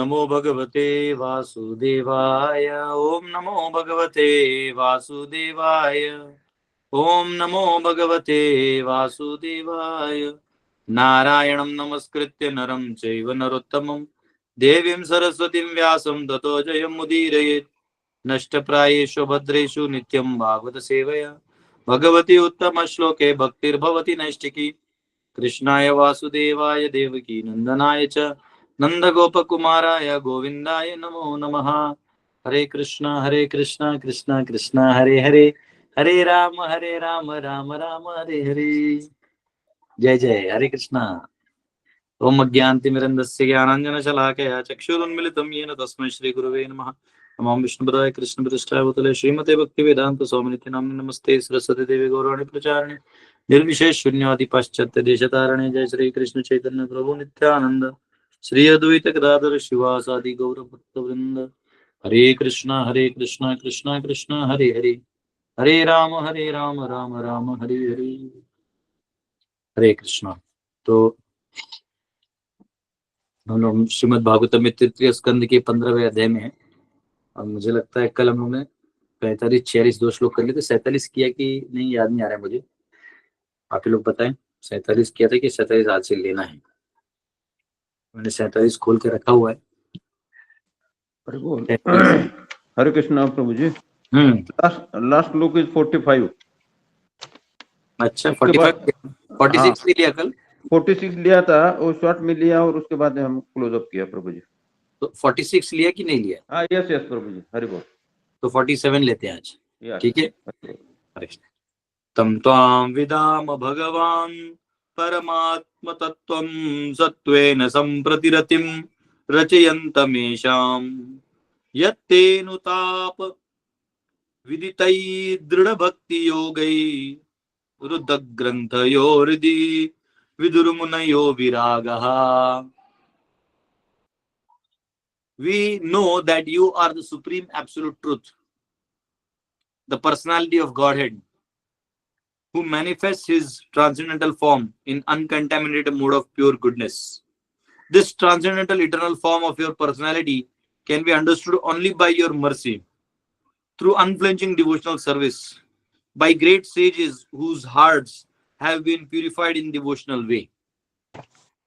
नमो भगवते वासुदेवाय। ओम नमो भगवते वासुदेवाय। ओम नमो भगवते वासुदेवाय। नारायणं नमस्कृत्य नरं चैव नरोत्तमं देवीं सरस्वतीं व्यासं ततो जयमुदीरयेत्। नष्टप्रायेषु भद्रेषु नित्यं भागवत सेवया भगवती उत्तम श्लोके भक्तिर्भवति नैष्टिकी। कृष्णाय वासुदेवाय देवकी नंदनाय च नंदगोपकुमाराय गोविंदाय नमो नमः। हरे कृष्णा कृष्णा कृष्णा हरे हरे, हरे राम राम राम हरे हरे। जय जय हरे कृष्णा। ओम अज्ञानतिमिरन्दस्य ज्ञानाञ्जनशलाकया चक्षुरुन्मिलितं येन तस्मै श्रीगुरवे नमः। नमो विष्णुपदाय कृष्णप्रतिष्ठाय भूतले श्रीमते भक्तिवेदांत स्वामिनिति नामिने नमस्ते सरस्वती देवी गौरवाणी प्रचारिणे निर्विशेष शून्यवादी पाश्चात्य देशतारणे। जय श्री कृष्ण चैतन्य प्रभु नित्यानंद श्री अद्वैत गदाधर शिवासादि गौर भक्तवृंद। हरे कृष्णा कृष्णा कृष्णा हरे हरे, हरे राम राम राम हरे हरे। हरे कृष्णा। तो हम लोग श्रीमद् भागवतम में तृतीय स्कंद के 15वें अध्याय में है और मुझे लगता है कल हम लोग ने 45-46 श्लोक कर लिए थे। 47 किया कि नहीं याद नहीं आ रहा है मुझे, आप लोग बताएं। 47 किया था कि 47 आज से लेना है? मैंने 47 खोल के रखा हुआ है। प्रभु 47। हरे कृष्णा प्रभु जी। लास्ट श्लोक इज 45। अच्छा 45 46 ले लिया कल। 46 लिया था, वो शॉर्ट में लिया और उसके बाद हम क्लोज अप किया प्रभु जी। तो 46 लिया कि नहीं लिया? हाँ यस यस प्रभु जी, हरि बोल। तो 47 लेते हैं आज, ठीक है। हरे तम त्वां विदाम भगवान परमात्म तत्त्वं सत्त्वेन संप्रतिरतिं रचयन्तमेषां यत्तेनुताप विदितै दृढभक्तियोगै रुद्रग्रन्थयो हृदि विदुर्मुनयो विरागः। We know that you are the supreme absolute truth, the personality of Godhead, who manifests his transcendental form in uncontaminated mode of pure goodness. This transcendental eternal form of your personality can be understood only by your mercy, through unflinching devotional service, by great sages whose hearts have been purified in devotional way.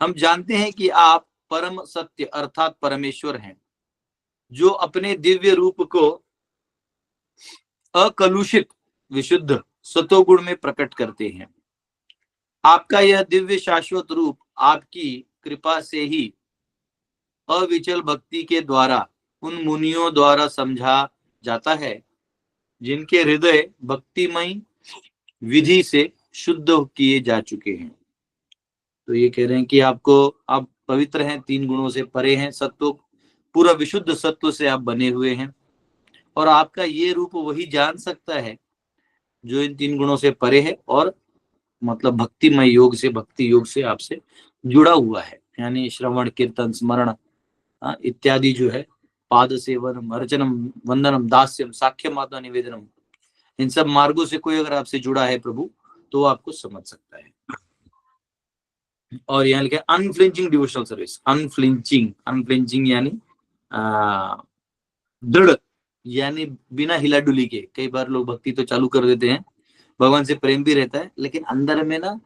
हम जानते हैं कि आप परम सत्य अर्थात परमेश्वर हैं, जो अपने दिव्य रूप को अकलुषित विशुद्ध सतोगुण में प्रकट करते हैं। आपका यह दिव्य शाश्वत रूप आपकी कृपा से ही अविचल भक्ति के द्वारा उन मुनियों द्वारा समझा जाता है जिनके हृदय भक्तिमय विधि से शुद्ध किए जा चुके हैं। तो ये कह रहे हैं कि आपको, आप पवित्र हैं, 3 गुणों से परे हैं, सत्व पूरा विशुद्ध सत्व से आप बने हुए हैं और आपका ये रूप वही जान सकता है जो इन 3 गुणों से परे है और मतलब भक्तिमय योग से, भक्ति योग से आपसे जुड़ा हुआ है। यानी श्रवण कीर्तन स्मरण इत्यादि जो है, पाद सेवन अर्चनम वंदनम दास्यम साख्यम आत्मा निवेदनम, इन सब मार्गों से कोई अगर आपसे जुड़ा है प्रभु तो वो आपको समझ सकता है। और यहाँ लिखा है अनफ्लिंचिंग डिवोशनल सर्विस। अनफ्लिंचिंग यानी दृढ़, यानी बिना हिला डुली के। कई बार लोग भक्ति तो चालू कर देते हैं, भगवान से प्रेम भी रहता है, लेकिन अंदर में ना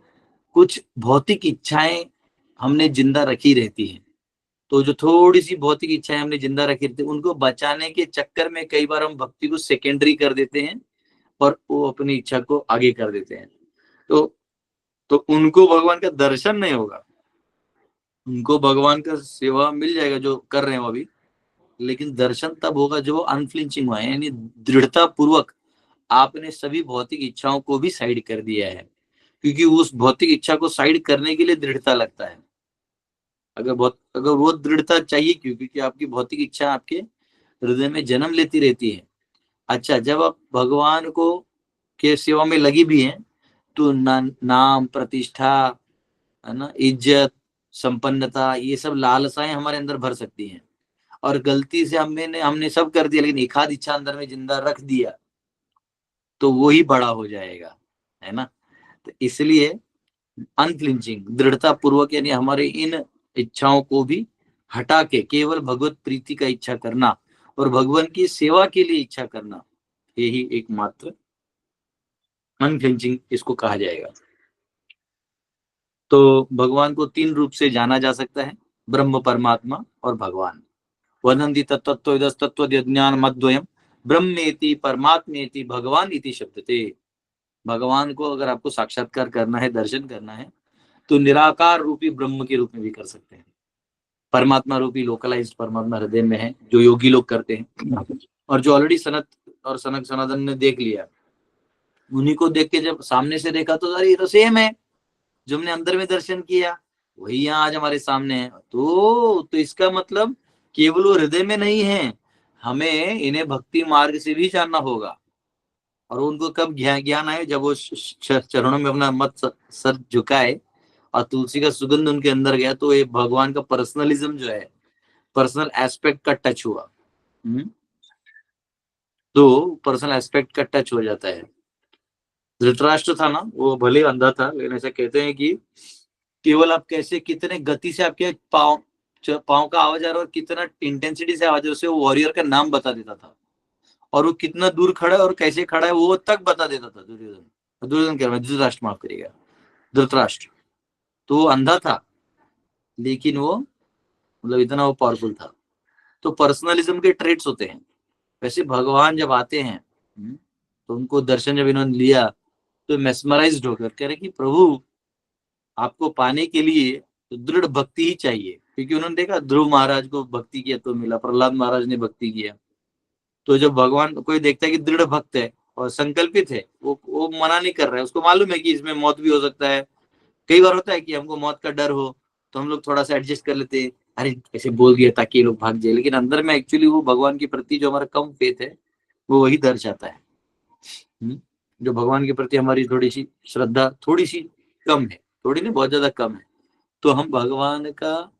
कुछ भौतिक इच्छाएं हमने जिंदा रखी रहती हैं। तो जो थोड़ी सी भौतिक इच्छाएं हमने जिंदा रखी रहती है, उनको बचाने के चक्कर में कई बार हम भक्ति को सेकेंडरी कर देते हैं और वो अपनी इच्छा को आगे कर देते हैं। तो उनको भगवान का दर्शन नहीं होगा, उनको भगवान का सेवा मिल जाएगा जो कर रहे हैं वो अभी, लेकिन दर्शन तब होगा जो अनफ्लिंचिंग हुआ है, यानी दृढ़ता पूर्वक आपने सभी भौतिक इच्छाओं को भी साइड कर दिया है। क्योंकि उस भौतिक इच्छा को साइड करने के लिए दृढ़ता लगता है। अगर वो दृढ़ता चाहिए क्यों? क्योंकि आपकी भौतिक इच्छा आपके हृदय में जन्म लेती रहती है। अच्छा, जब आप भगवान को के सेवा में लगी भी हैं तो नाम प्रतिष्ठा, है ना, इज्जत संपन्नता, ये सब लालसाएं हमारे अंदर भर सकती हैं और गलती से हमने सब कर दिया लेकिन एक आध इच्छा अंदर में जिंदा रख दिया तो वो ही बड़ा हो जाएगा, है ना। तो इसलिए अनफ्लिंचिंग दृढ़ता पूर्वक, यानी हमारे इन इच्छाओं को भी हटा के केवल भगवत प्रीति का इच्छा करना और भगवान की सेवा के लिए इच्छा करना, यही एकमात्र अनफ्लिंचिंग इसको कहा जाएगा। तो भगवान को 3 रूप से जाना जा सकता है, ब्रह्म, परमात्मा और भगवान। वदन्ति तत्त्वविदस्तत्त्व ज्ञान मद्वयम ब्रह्मेति परमात्मेति भगवान इति शब्दते। भगवान को अगर आपको साक्षात्कार करना है, दर्शन करना है, तो निराकार रूपी ब्रह्म के रूप में भी कर सकते हैं। परमात्मा रूपी लोकलाइज्ड परमात्मा हृदय में है, जो योगी लोग करते हैं, और जो ऑलरेडी सनत और सनक सनातन ने देख लिया, उन्हीं को देख के जब सामने से देखा तो अरे ये तो सेम है, जो हमने अंदर में दर्शन किया वही यहाँ आज हमारे सामने है। तो इसका मतलब केवल वो हृदय में नहीं है, हमें इन्हें भक्ति मार्ग से भी जानना होगा। और उनको कब ज्ञान आए, जब वो चरणों में अपना मत सर झुकाए और तुलसी का सुगंध उनके अंदर गया, तो ये भगवान का पर्सनलिज्म जो है, पर्सनल एस्पेक्ट का टच हुआ। तो पर्सनल एस्पेक्ट का टच हो जाता है। धृतराष्ट्र था ना, वो भले अंधा था, लेकिन ऐसा कहते हैं कि केवल आप कैसे कितने गति से आपके पाँव का आवाज आ रहा है और कितना इंटेंसिटी से आवाज आ रहा है, वो वॉरियर का नाम बता देता था, और वो कितना दूर खड़ा है और कैसे खड़ा है वो तक बता देता था। दुर्योधन कह रहा है, धृतराष्ट्र माफ करिएगा, धृतराष्ट्र। तो वो अंधा था, लेकिन वो मतलब इतना वो पावरफुल था। तो पर्सनलिज्म के ट्रेट्स होते हैं। वैसे भगवान जब आते हैं तो उनको दर्शन जब इन्होंने लिया तो मेस्मराइज्ड होकर कह रहे कि प्रभु आपको पाने के लिए तो दृढ़ भक्ति ही चाहिए, क्योंकि उन्होंने देखा ध्रुव महाराज को भक्ति किया तो मिला, प्रहलाद महाराज ने भक्ति किया। तो जब भगवान कोई देखता है कि दृढ़ भक्त है और संकल्पित है, वो मना नहीं कर रहा है, उसको मालूम है कि इसमें मौत भी हो सकता है। कई बार होता है कि हमको मौत का डर हो तो हम लोग थोड़ा सा एडजस्ट कर लेते हैं, अरे ऐसे बोल दिया ताकि ये लोग भाग जाए, लेकिन अंदर में एक्चुअली वो भगवान के प्रति जो हमारा कम फेथ है वो वही दर्शाता है। जो भगवान के प्रति हमारी थोड़ी सी श्रद्धा थोड़ी सी कम है, थोड़ी नहीं बहुत ज्यादा कम है, तो हम भगवान का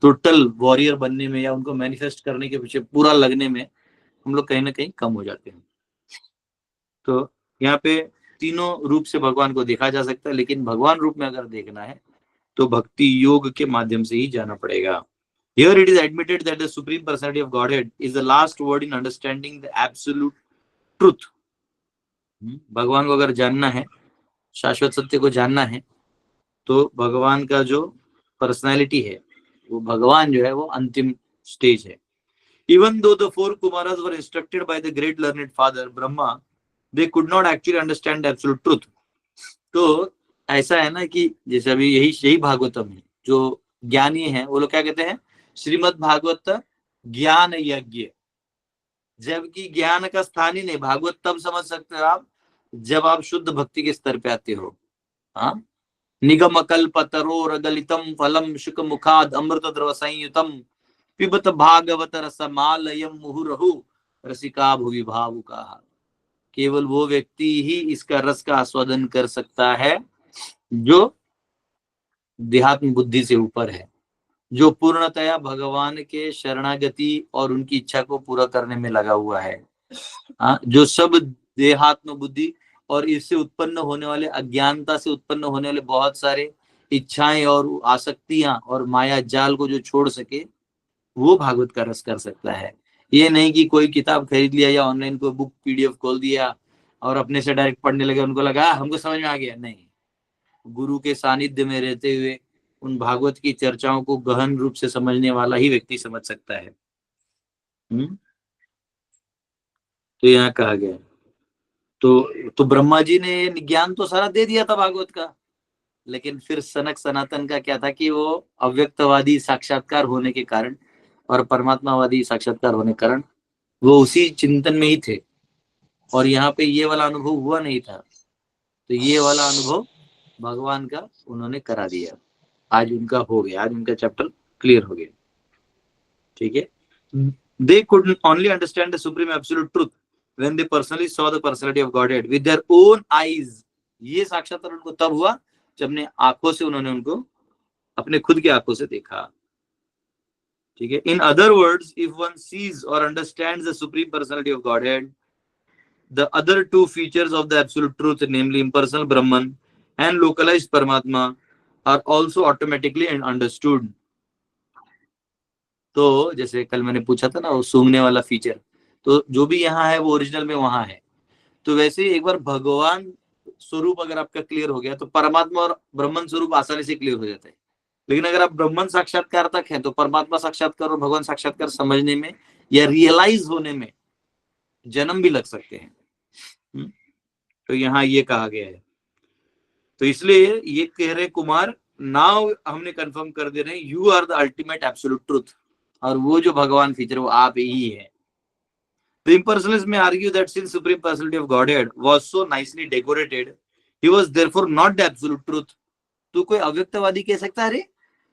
टोटल वॉरियर बनने में या उनको मैनिफेस्ट करने के पीछे पूरा लगने में हम लोग कहीं ना कहीं कम हो जाते हैं। तो यहाँ पे तीनों रूप से भगवान को देखा जा सकता है, लेकिन भगवान रूप में अगर देखना है तो भक्ति योग के माध्यम से ही जाना पड़ेगा। Here it is admitted that the Supreme Personality of Godhead is the last word in understanding the absolute truth. भगवान को अगर जानना है, शाश्वत सत्य को जानना है, तो भगवान का जो पर्सनालिटी है, वो भगवान जो है वो अंतिम स्टेज है। Even though the 4 Kumaras were instructed by the great learned father Brahma, they could not actually understand the absolute truth. तो ऐसा है ना कि जैसे अभी यही भागवतम है, जो ज्ञानी है वो लोग क्या कहते हैं, श्रीमद् भागवत ज्ञान यज्ञ, जबकि ज्ञान का स्थान ही नहीं। भागवत तब समझ सकते हो आप जब आप शुद्ध भक्ति के स्तर पे आते हो। हाँ, निगम कल्पतरो रगलितम फलम शुक मुखाद अमृत द्रव संयुतम पिबत भागवत रसमालयम मुहुरहु रसिका भुवि भावुका। केवल वो व्यक्ति ही इसका रस का आस्वादन कर सकता है जो देहात्म बुद्धि से ऊपर है, जो पूर्णतया भगवान के शरणागति और उनकी इच्छा को पूरा करने में लगा हुआ है। जो सब देहात्म बुद्धि और इससे उत्पन्न होने वाले अज्ञानता से उत्पन्न होने वाले बहुत सारे इच्छाएं और आसक्तियां और माया जाल को जो छोड़ सके, वो भागवत का रस कर सकता है। ये नहीं कि कोई किताब खरीद लिया या ऑनलाइन कोई बुक पीडीएफ खोल दिया और अपने से डायरेक्ट पढ़ने लगे, उनको लगा हमको समझ में आ गया। नहीं, गुरु के सानिध्य में रहते हुए उन भागवत की चर्चाओं को गहन रूप से समझने वाला ही व्यक्ति समझ सकता है। तो यहाँ कहा गया, तो ब्रह्मा जी ने ज्ञान तो सारा दे दिया था भागवत का, लेकिन फिर सनक सनातन का क्या था कि वो अव्यक्तवादी साक्षात्कार होने के कारण और परमात्मावादी साक्षात्कार होने के कारण वो उसी चिंतन में ही थे, और यहाँ पे ये वाला अनुभव हुआ नहीं था। तो ये वाला अनुभव भगवान का उन्होंने करा दिया, आज उनका हो गया, आज उनका चैप्टर क्लियर हो गया। ठीक है, they could only understand the supreme absolute truth when they personally saw the personality of Godhead with their own eyes. ये साक्षात्कार उनको तब हुआ जब अपने आंखों से उन्होंने उनको अपने खुद की आंखों से देखा। ठीक है, in other words, if one sees or understands the supreme personality of Godhead, the other two features of the absolute truth, namely impersonal Brahman and localized Paramatma, are also automatically understood. तो जैसे कल मैंने पूछा था ना वो सूंघने वाला फीचर, तो जो भी यहाँ है वो ओरिजिनल में वहां है। तो वैसे ही एक बार भगवान स्वरूप अगर आपका क्लियर हो गया तो परमात्मा और ब्रह्मन स्वरूप आसानी से क्लियर हो जाता है। लेकिन अगर आप ब्रह्मन साक्षात्कार तक हैं तो परमात्मा साक्षात्कार और भगवान साक्षात्कार समझने में या रियलाइज होने में जन्म भी लग सकते हैं। तो यहाँ ये कहा गया है। तो इसलिए ये कह रहे कुमार, नाउ हमने कंफर्म कर दे रहे हैं you are the ultimate absolute truth, और वो जो भगवान फीचर वो आप ही है। The impersonalists may argue that since Supreme Personality of Godhead was so nicely decorated, he was therefore not the absolute truth. तो कोई अव्यक्तवादी कह सकता है, अरे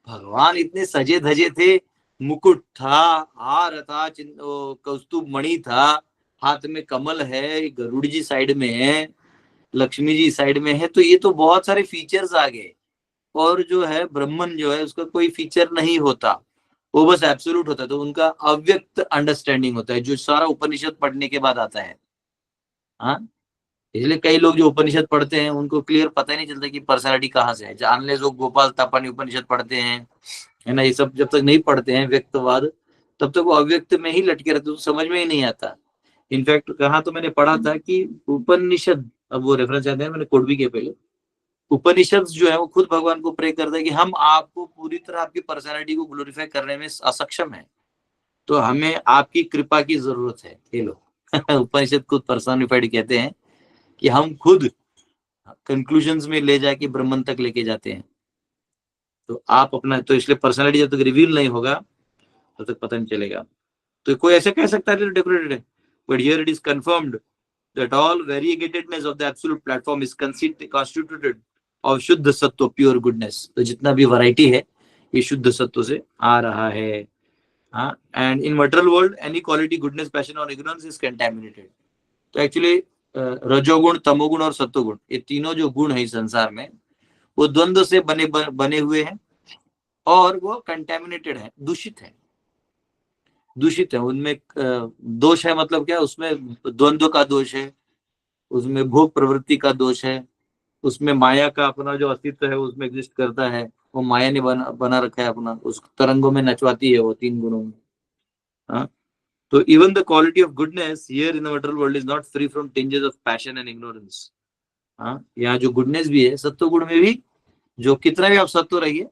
भगवान इतने सजे धजे थे, मुकुट था, हार था, कौस्तुभ मणि था, हाथ में कमल है, गरुड़ जी साइड में है, लक्ष्मी जी साइड में है, तो ये तो बहुत सारे फीचर्स आ गए। और जो है ब्रह्मन जो है उसका कोई फीचर नहीं होता, वो बस एब्सोल्यूट होता है। तो उनका अव्यक्त अंडरस्टैंडिंग होता है जो सारा उपनिषद पढ़ने के बाद आता है। हाँ, इसलिए कई लोग जो उपनिषद पढ़ते हैं उनको क्लियर पता ही नहीं चलता कि पर्सनालिटी कहाँ से है। अनलेस वो गोपाल तापानी उपनिषद पढ़ते हैं, है ना, ये सब जब तक नहीं पढ़ते हैं व्यक्तवाद, तब तक वो अव्यक्त में ही लटके रहते, तो समझ में ही नहीं आता। इनफैक्ट कहा तो मैंने पढ़ा था कि उपनिषद, अब वो रेफरेंस याद है, मैंने कोड भी किया पहले, उपनिषद जो है वो खुद भगवान को प्रे करता है कि हम आपको पूरी तरह आपकी पर्सनालिटी को ग्लोरीफाई करने में असक्षम है, तो हमें आपकी कृपा की जरूरत है। ये लो उपनिषद खुद पर्सनिफाइड कहते हैं कि हम खुद कंक्लूजन्स में ले जाके ब्रह्मन तक लेके जाते हैं। तो आप अपना, तो इसलिए पर्सनालिटी जब तक रिवील नहीं होगा तब तक पता नहीं चलेगा। तो कोई ऐसे कह सकता है डेकोरेटेड है, but here it is confirmed that all variegatedness of the absolute platform is constituted of शुद्ध सत्व, प्योर गुडनेस। तो जितना भी वैरायटी है ये शुद्ध सत्व से आ रहा है। हाँ, and in material world any quality, goodness, passion और इग्नोरेंस इज कंटेमिनेटेड। तो एक्चुअली रजोगुण, तमोगुण और सत्वगुण, ये तीनों जो गुण है संसार में, वो द्वंद्व से बने हुए हैं और वो कंटेमिनेटेड है, दूषित है। दूषित है, उनमें दोष है, मतलब क्या, उसमें द्वंद्व का दोष है, उसमें भोग प्रवृत्ति का दोष है, उसमें माया का अपना जो अस्तित्व है उसमें एग्जिस्ट करता है, वो माया ने बना रखा है अपना, उस तरंगों में नचवाती है वो तीन गुणों में। हाँ, तो even the quality of goodness here in the material world is not free from tinges of passion and ignorance. हाँ, यहाँ जो गुडनेस भी है सत्व गुण में भी, जो कितना भी आप सत्व रहिए,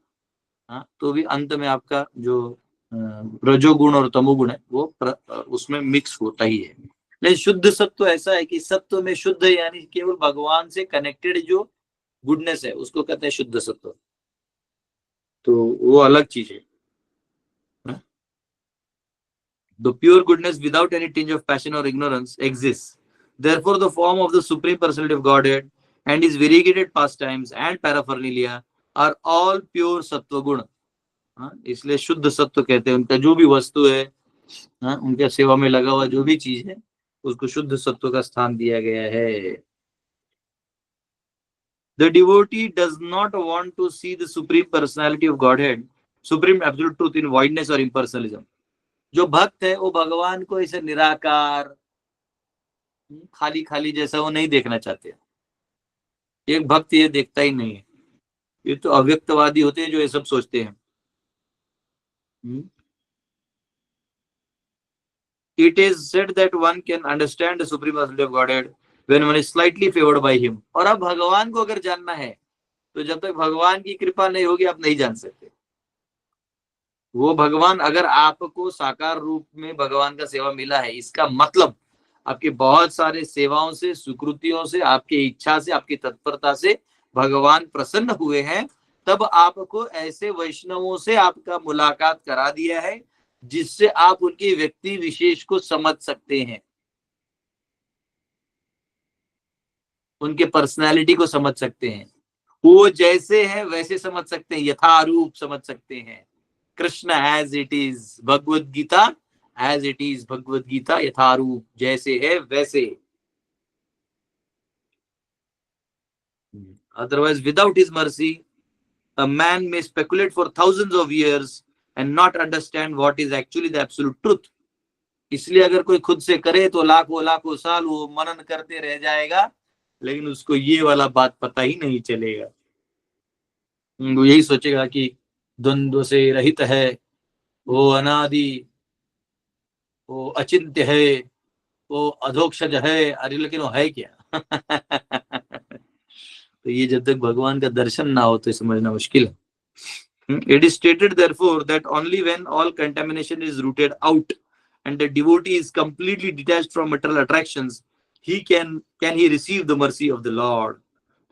हाँ, तो भी अंत में आपका जो रजोगुण और तमोगुण है वो उसमें मिक्स होता ही है। लेकिन शुद्ध सत्व ऐसा है कि सत्व में शुद्ध यानी केवल भगवान से कनेक्टेड जो गुडनेस है उसको कहते हैं शुद्ध सत्व। तो वो अलग चीज है। The pure goodness without any tinge of passion or ignorance exists. Therefore, the form of the Supreme Personality of Godhead and his variegated pastimes and paraphernalia are all pure sattva guna. इसलिए शुद्ध सत्व कहते हैं, उनका जो भी वस्तु है, उनके सेवा में लगा हुआ जो भी चीज है उसको शुद्ध सत्व का स्थान दिया गया है। The devotee does not want to see the Supreme Personality of Godhead, Supreme Absolute Truth in voidness or impersonalism. जो भक्त है वो भगवान को ऐसे निराकार, खाली खाली जैसा वो नहीं देखना चाहते। एक भक्त ये देखता ही नहीं है, ये तो अव्यक्तवादी होते हैं जो ये सब सोचते हैं। It is said that one can understand the supreme personality of Godhead when one is slightly favored by him. और अब भगवान को अगर जानना है तो जब तक भगवान की कृपा नहीं होगी आप नहीं जान सकते। वो भगवान, अगर आपको साकार रूप में भगवान का सेवा मिला है, इसका मतलब आपके बहुत सारे सेवाओं से, सुकृतियों से, आपकी इच्छा से, आपकी तत्परता से भगवान प्रसन्न हुए हैं, तब आपको ऐसे वैष्णवों से आपका मुलाकात करा दिया है जिससे आप उनकी व्यक्ति विशेष को समझ सकते हैं, उनके पर्सनालिटी को समझ सकते हैं, वो जैसे है वैसे समझ सकते हैं, यथारूप समझ सकते हैं। Krishna as it is, Bhagavad Gita as it is, Bhagavad Gita यथारूप, जैसे है वैसे। Otherwise, without his mercy, a man may speculate for thousands of years and not understand what is actually the absolute truth. इसलिए अगर कोई खुद से करे तो लाखों लाखों साल वो मनन करते रह जाएगा, लेकिन उसको ये वाला बात पता ही नहीं चलेगा। वो यही सोचेगा कि द्वंद्व से रहित है, वो अनादि, वो अचिंत्य है, वो अधोक्षज है, अरे लेकिन वो है क्या? तो ये जब तक भगवान का दर्शन ना हो तो समझना मुश्किल है। It is stated therefore that only when all contamination is rooted out and the devotee is completely detached from material attractions, he can he receive the mercy of the Lord.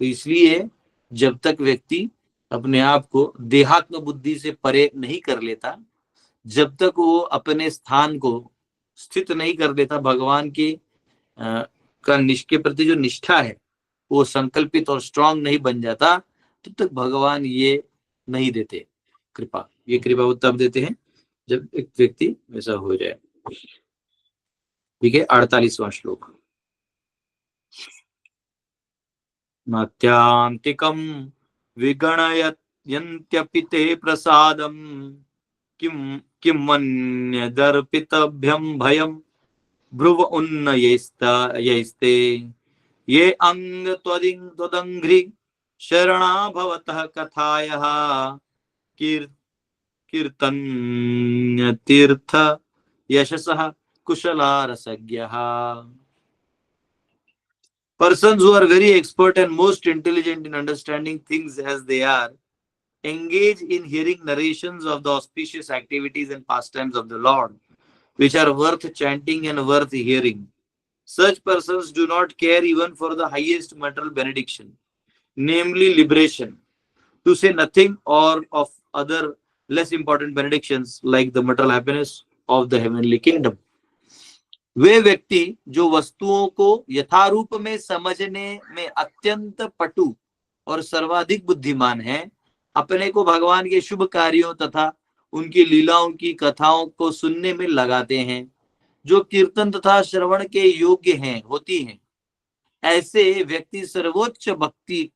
तो इसलिए जब तक व्यक्ति अपने आप को देहात्म बुद्धि से परे नहीं कर लेता, जब तक वो अपने स्थान को स्थित नहीं कर देता भगवान के का के प्रति जो निष्ठा है वो संकल्पित और स्ट्रांग नहीं बन जाता, तब तक भगवान ये नहीं देते कृपा। ये कृपा वो तब देते हैं जब एक व्यक्ति ऐसा हो जाए। ठीक है, 48वां श्लोक। नात्यांतिकं विगणयन्त्यपि ते प्रसादं किं किं मन्यदर्पितभ्यं भयं भ्रुव उन्नयैस्ते ये अंग त्वदंघ्रि शरणा भवतः कथायः कीर्तन्य तीर्थ यशसः कुशला रसज्ञः। Persons who are very expert and most intelligent in understanding things as they are engage in hearing narrations of the auspicious activities and pastimes of the Lord, which are worth chanting and worth hearing. Such persons do not care even for the highest material benediction, namely liberation, to say nothing or of other less important benedictions like the material happiness of the heavenly kingdom. वे व्यक्ति जो वस्तुओं को यथारूप में समझने में अत्यंत पटु और सर्वाधिक बुद्धिमान हैं, अपने को भगवान के शुभ कार्यों तथा उनकी लीलाओं की कथाओं को सुनने में लगाते हैं, जो कीर्तन तथा श्रवण के योग्य हैं होती हैं। ऐसे व्यक्ति सर्वोच्च भक्ति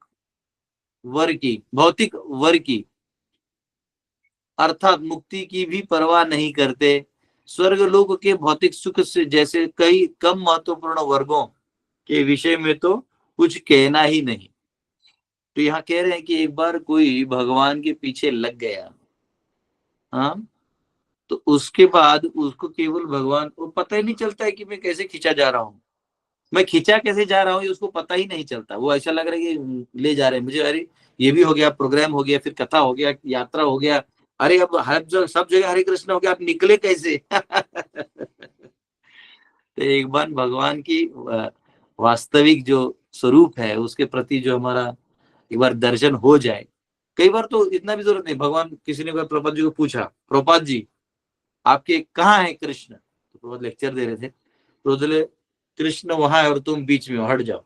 वर की भौतिक वर की अर्थात मुक्ति की भी परवाह नहीं करते। स्वर्ग लोक के भौतिक सुख से जैसे कई कम महत्वपूर्ण वर्गों के विषय में तो कुछ कहना ही नहीं। तो यहाँ कह रहे हैं कि एक बार कोई भगवान के पीछे लग गया, हाँ, तो उसके बाद उसको केवल भगवान को पता ही नहीं चलता है कि मैं कैसे खींचा जा रहा हूँ, मैं खींचा कैसे जा रहा हूँ ये उसको पता ही नहीं चलता। वो ऐसा लग रहा है कि ले जा रहे हैं मुझे, अरे ये भी हो गया, प्रोग्राम हो गया, फिर कथा हो गया, यात्रा हो गया, अरे अब हर जगह सब जगह हरे कृष्ण हो गया, आप निकले कैसे? तो एक बार भगवान की वास्तविक जो स्वरूप है उसके प्रति जो हमारा एक बार दर्शन हो जाए, कई बार तो इतना भी जरूरत नहीं। भगवान किसी ने प्रभुपाद जी को पूछा, प्रभुपाद जी आपके कहाँ है कृष्ण? तो प्रभुपाद लेक्चर दे रहे थे, तो बोले कृष्ण वहां है और तुम बीच में हट जाओ।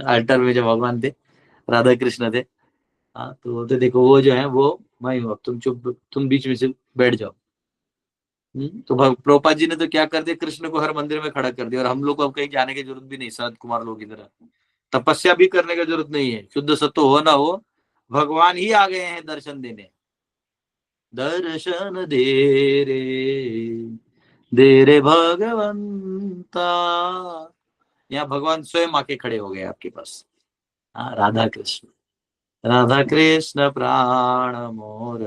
अल्टर में जो भगवान थे, राधा कृष्ण थे, हाँ, तो बोलते देखो वो जो है वो मैं हूँ, अब तुम चुप, तुम बीच में से बैठ जाओ। तो प्रभुपाद जी ने तो क्या कर दिया, कृष्ण को हर मंदिर में खड़ा कर दिया, और हम लोग को अब कहीं जाने की जरूरत भी नहीं, सनत कुमार लोग की तरह तपस्या भी करने की जरूरत नहीं है। शुद्ध सत्व हो ना हो, भगवान ही आ गए हैं दर्शन देने। दर्शन दे रे भगवंता, यहाँ भगवान स्वयं आके खड़े हो गए आपके पास। हाँ, राधा कृष्ण प्राण मोर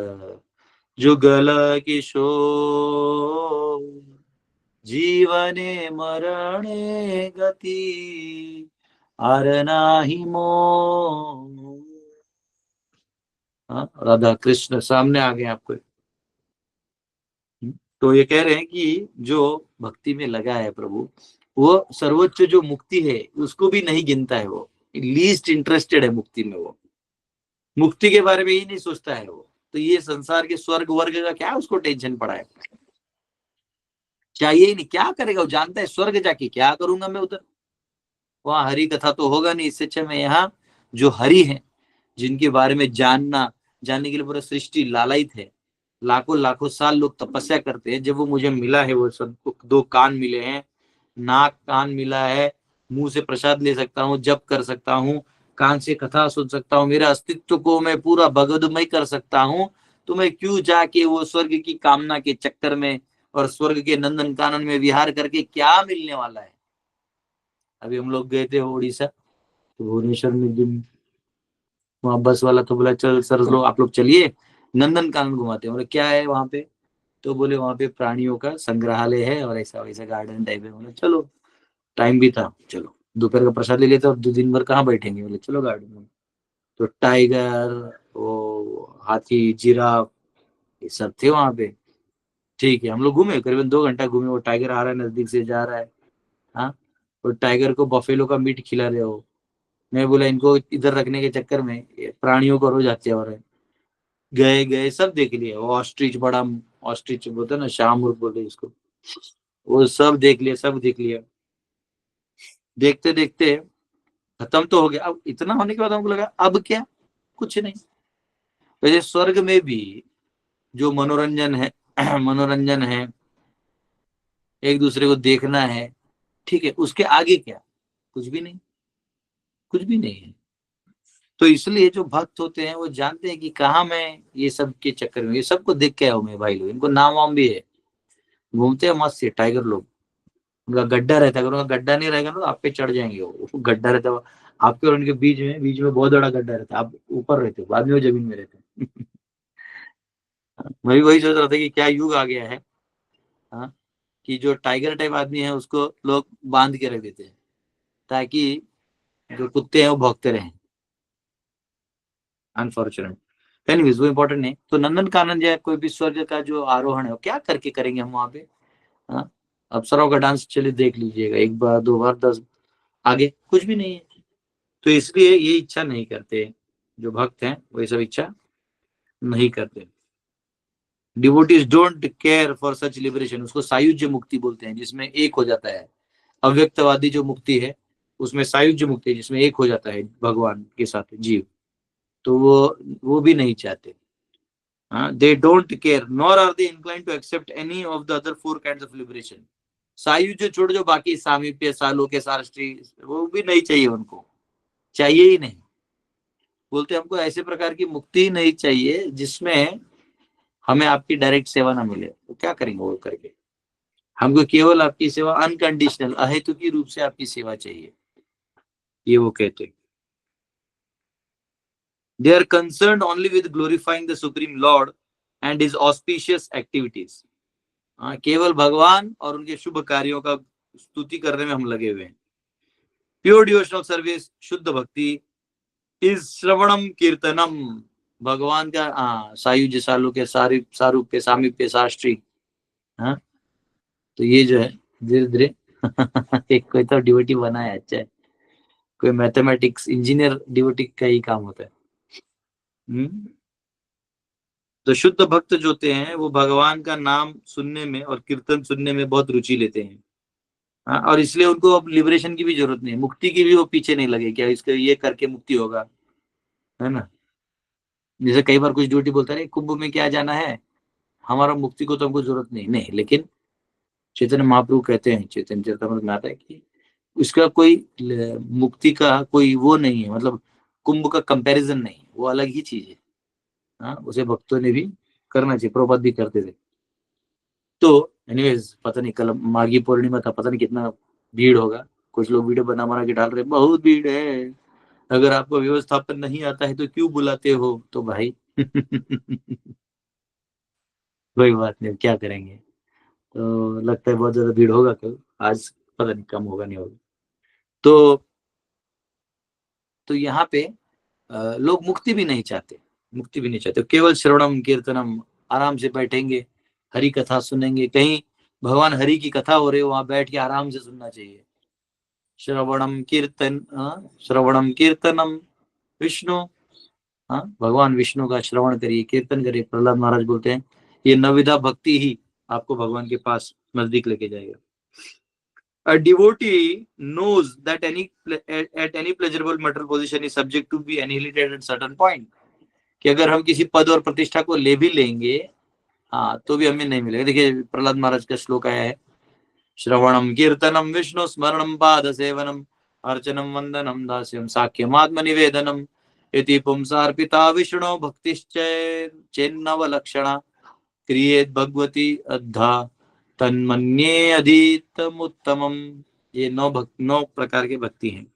जुगल किशोर, जीवने मरणे गति अर नाही मोह। हाँ, राधा कृष्ण सामने आ गए आपको। तो ये कह रहे हैं कि जो भक्ति में लगा है प्रभु, वो सर्वोच्च जो मुक्ति है उसको भी नहीं गिनता है, वो लीस्ट इंटरेस्टेड है मुक्ति में, वो मुक्ति के बारे में ही नहीं सोचता है वो। तो ये संसार के स्वर्ग वर्ग का क्या उसको टेंशन पड़ा है, चाहिए ही नहीं। क्या करेगा वो, जानता है स्वर्ग जाके क्या करूंगा मैं उधर, वहां हरि कथा तो होगा नहीं। इससे अच्छा मैं यहाँ जो हरि है, जिनके बारे में जानने के लिए पूरा सृष्टि लालायित है, लाखों लाखों साल लोग तपस्या करते हैं, जब वो मुझे मिला है, वो सब दो कान मिले हैं, नाक कान मिला है, मुंह से प्रसाद ले सकता हूँ, जप कर सकता हूँ, कान से कथा सुन सकता हूँ, मेरा अस्तित्व को मैं पूरा भगवदमय कर सकता हूँ, तो मैं क्यों जाके वो स्वर्ग की कामना के चक्कर में और स्वर्ग के नंदन कानन में विहार करके क्या मिलने वाला है। अभी हम लोग गए थे उड़ीसा, तो भुवनेश्वर में दिन वहां बस वाला तो बोला चल सर लोग आप लोग चलिए नंदन कानन घुमाते हैं। बोले क्या है वहां पे? तो बोले वहां पे प्राणियों का संग्रहालय है और ऐसा वैसा गार्डन टाइप है। बोले चलो, टाइम भी था, चलो दोपहर का प्रसाद ले लेते और 2 दिन भर कहाँ बैठेंगे। बोले चलो गार्डन में। तो टाइगर, वो हाथी, जिराफ, ये सब थे वहां पे। ठीक है, हम लोग घूमे, करीबन 2 घंटा घूमे। वो टाइगर आ रहा है, नजदीक से जा रहा है। हाँ, और टाइगर को बफेलो का मीट खिला रहे हो। मैं बोला इनको इधर रखने के चक्कर में ये प्राणियों को रोज हत्या हो रहा है। गए गए सब देख लिया। वो ऑस्ट्रिच, बड़ा ऑस्ट्रिच बोलते हैं ना, शाहमुर्ग बोलते हैं इसको, वो सब देख लिया, सब देख लिया। देखते देखते खत्म तो हो गया। अब इतना होने के बाद हमको लगा अब क्या, कुछ नहीं। वैसे स्वर्ग में भी जो मनोरंजन है मनोरंजन है, एक दूसरे को देखना है, ठीक है, उसके आगे क्या, कुछ भी नहीं, कुछ भी नहीं है। तो इसलिए जो भक्त होते हैं वो जानते हैं कि कहाँ मैं ये सब के चक्कर में, ये सबको देख के आया मैं भाई लोग, इनको नाम वाम भी है, घूमते हैं मस्त से टाइगर लोग। उनका गड्ढा रहता है, अगर उनका गड्ढा नहीं रहेगा ना तो आप पे चढ़ जाएंगे। वो गड्ढा रहता है आपके और उनके बीच में बहुत बड़ा गड्ढा रहता है। आप ऊपर रहते हो, बाद में वो जमीन में रहते हैं। मैं भी वही सोच रहा था कि क्या युग आ गया है। हाँ, कि जो टाइगर टाइप आदमी है उसको लोग बांध के रख देते हैं ताकि जो कुत्ते हैं वो भौंकते रहें। अनफॉर्चुनेट, एनीवेज वो इंपॉर्टेंट नहीं। तो नंदन कानन या कोई भी स्वर्ग का जो आरोहण है वो क्या करके करेंगे हम वहां पे। हाँ, अप्सराओं का डांस चलिए देख लीजिएगा, 1 बार 2 बार 10, आगे कुछ भी नहीं है। तो इसलिए ये इच्छा नहीं करते, जो भक्त हैं वो ये सब इच्छा नहीं करते। Devotees don't care for such liberation, उसको सायुज्य मुक्ति बोलते हैं, जिसमें एक हो जाता है। अव्यक्तवादी जो मुक्ति है उसमें सायुज्य मुक्ति है, जिसमें एक हो जाता है भगवान के साथ जीव। तो वो भी नहीं चाहते। They don't care nor are they incline to accept any of the other 4 kinds of liberation. सायुज्य छोड़, जो बाकी सामीप्य, सालोक्य, सारस्ट्री, वो भी नहीं चाहिए उनको, चाहिए ही नहीं। बोलते हमको ऐसे प्रकार की मुक्ति ही नहीं चाहिए जिसमें हमें आपकी डायरेक्ट सेवा ना मिले। तो क्या करेंगे वो करके, हमको केवल आपकी सेवा अनकंडीशनल अहेतुकी रूप से आपकी सेवा चाहिए, ये वो कहते। They are concern only with glorifying the supreme lord and his auspicious activities. हाँ, केवल भगवान और उनके शुभ कार्यों का स्तुति करने में हम लगे हुए हैं। प्योर डिवोशनल सर्विस, शुद्ध भक्ति, इज श्रवणम कीर्तनम, भगवान का सायुज्य, सालोक्य, सारूप्य, सामीप्य, शास्त्री। हाँ, तो ये जो है धीरे धीरे एक कोई तो डिवोटी बना है, अच्छा है। कोई मैथमेटिक्स इंजीनियर डिवोटी का ही काम होता है। हम्म। तो शुद्ध भक्त जो होते हैं वो भगवान का नाम सुनने में और कीर्तन सुनने में बहुत रुचि लेते हैं। हाँ, और इसलिए उनको अब लिबरेशन की भी जरूरत नहीं है, मुक्ति की भी वो पीछे नहीं लगे क्या इसका ये करके मुक्ति होगा, है ना। जैसे कई बार कुछ ड्यूटी बोलता है कुंभ में क्या जाना है, हमारा मुक्ति को तो हमको जरूरत नहीं, नहीं, लेकिन चैतन्य महाप्रभु कहते हैं, चैतन्य चरितमृत में आता है कि उसका कोई मुक्ति का कोई वो नहीं है, मतलब कुंभ का कंपैरिजन नहीं, वो अलग ही चीज है। हाँ, उसे भक्तों ने भी करना चाहिए, प्रभुपाद भी करते थे। तो एनीवेज पता नहीं कल माघी पूर्णिमा था, पता नहीं कितना भीड़ होगा। कुछ लोग वीडियो बना के डाल रहे बहुत भीड़ है, अगर आपको व्यवस्थापन नहीं आता है तो क्यों बुलाते हो। तो भाई कोई बात नहीं, क्या करेंगे। तो लगता है बहुत ज्यादा भीड़ होगा कल आज, पता नहीं कम होगा नहीं होगा। तो यहाँ पे लोग मुक्ति भी नहीं चाहते, मुक्ति भी नहीं चाहते, केवल श्रवणम कीर्तनम, आराम से बैठेंगे, हरि कथा सुनेंगे, कहीं भगवान हरि की कथा हो रही हो वहां बैठ के आराम से सुनना चाहिए। श्रवणम कीर्तनम विष्णु। हाँ, भगवान विष्णु का श्रवण करिए, कीर्तन करिए। प्रहलाद महाराज बोलते हैं ये नविधा भक्ति ही आपको भगवान के पास नजदीक लेके जाएगा। A devotee knows that any pleasurable material position is subject to be annihilated at certain point, कि अगर हम किसी पद और प्रतिष्ठा को ले भी लेंगे, हाँ, तो भी हमें नहीं मिलेगा। देखिए प्रहलाद महाराज का श्लोक आया है, श्रवणम कीर्तनम विष्णु स्मरणम पाद सेवनम अर्चनम वंदनम दास्यम साख्यम आत्म निवेदनम इति पुंसार्पिता विष्णु भक्तिश्चेन्नव लक्षणा क्रियेत भगवती अद्धा तन्मन्ये अधीतम उत्तमम। ये 9 प्रकार के भक्ति हैं।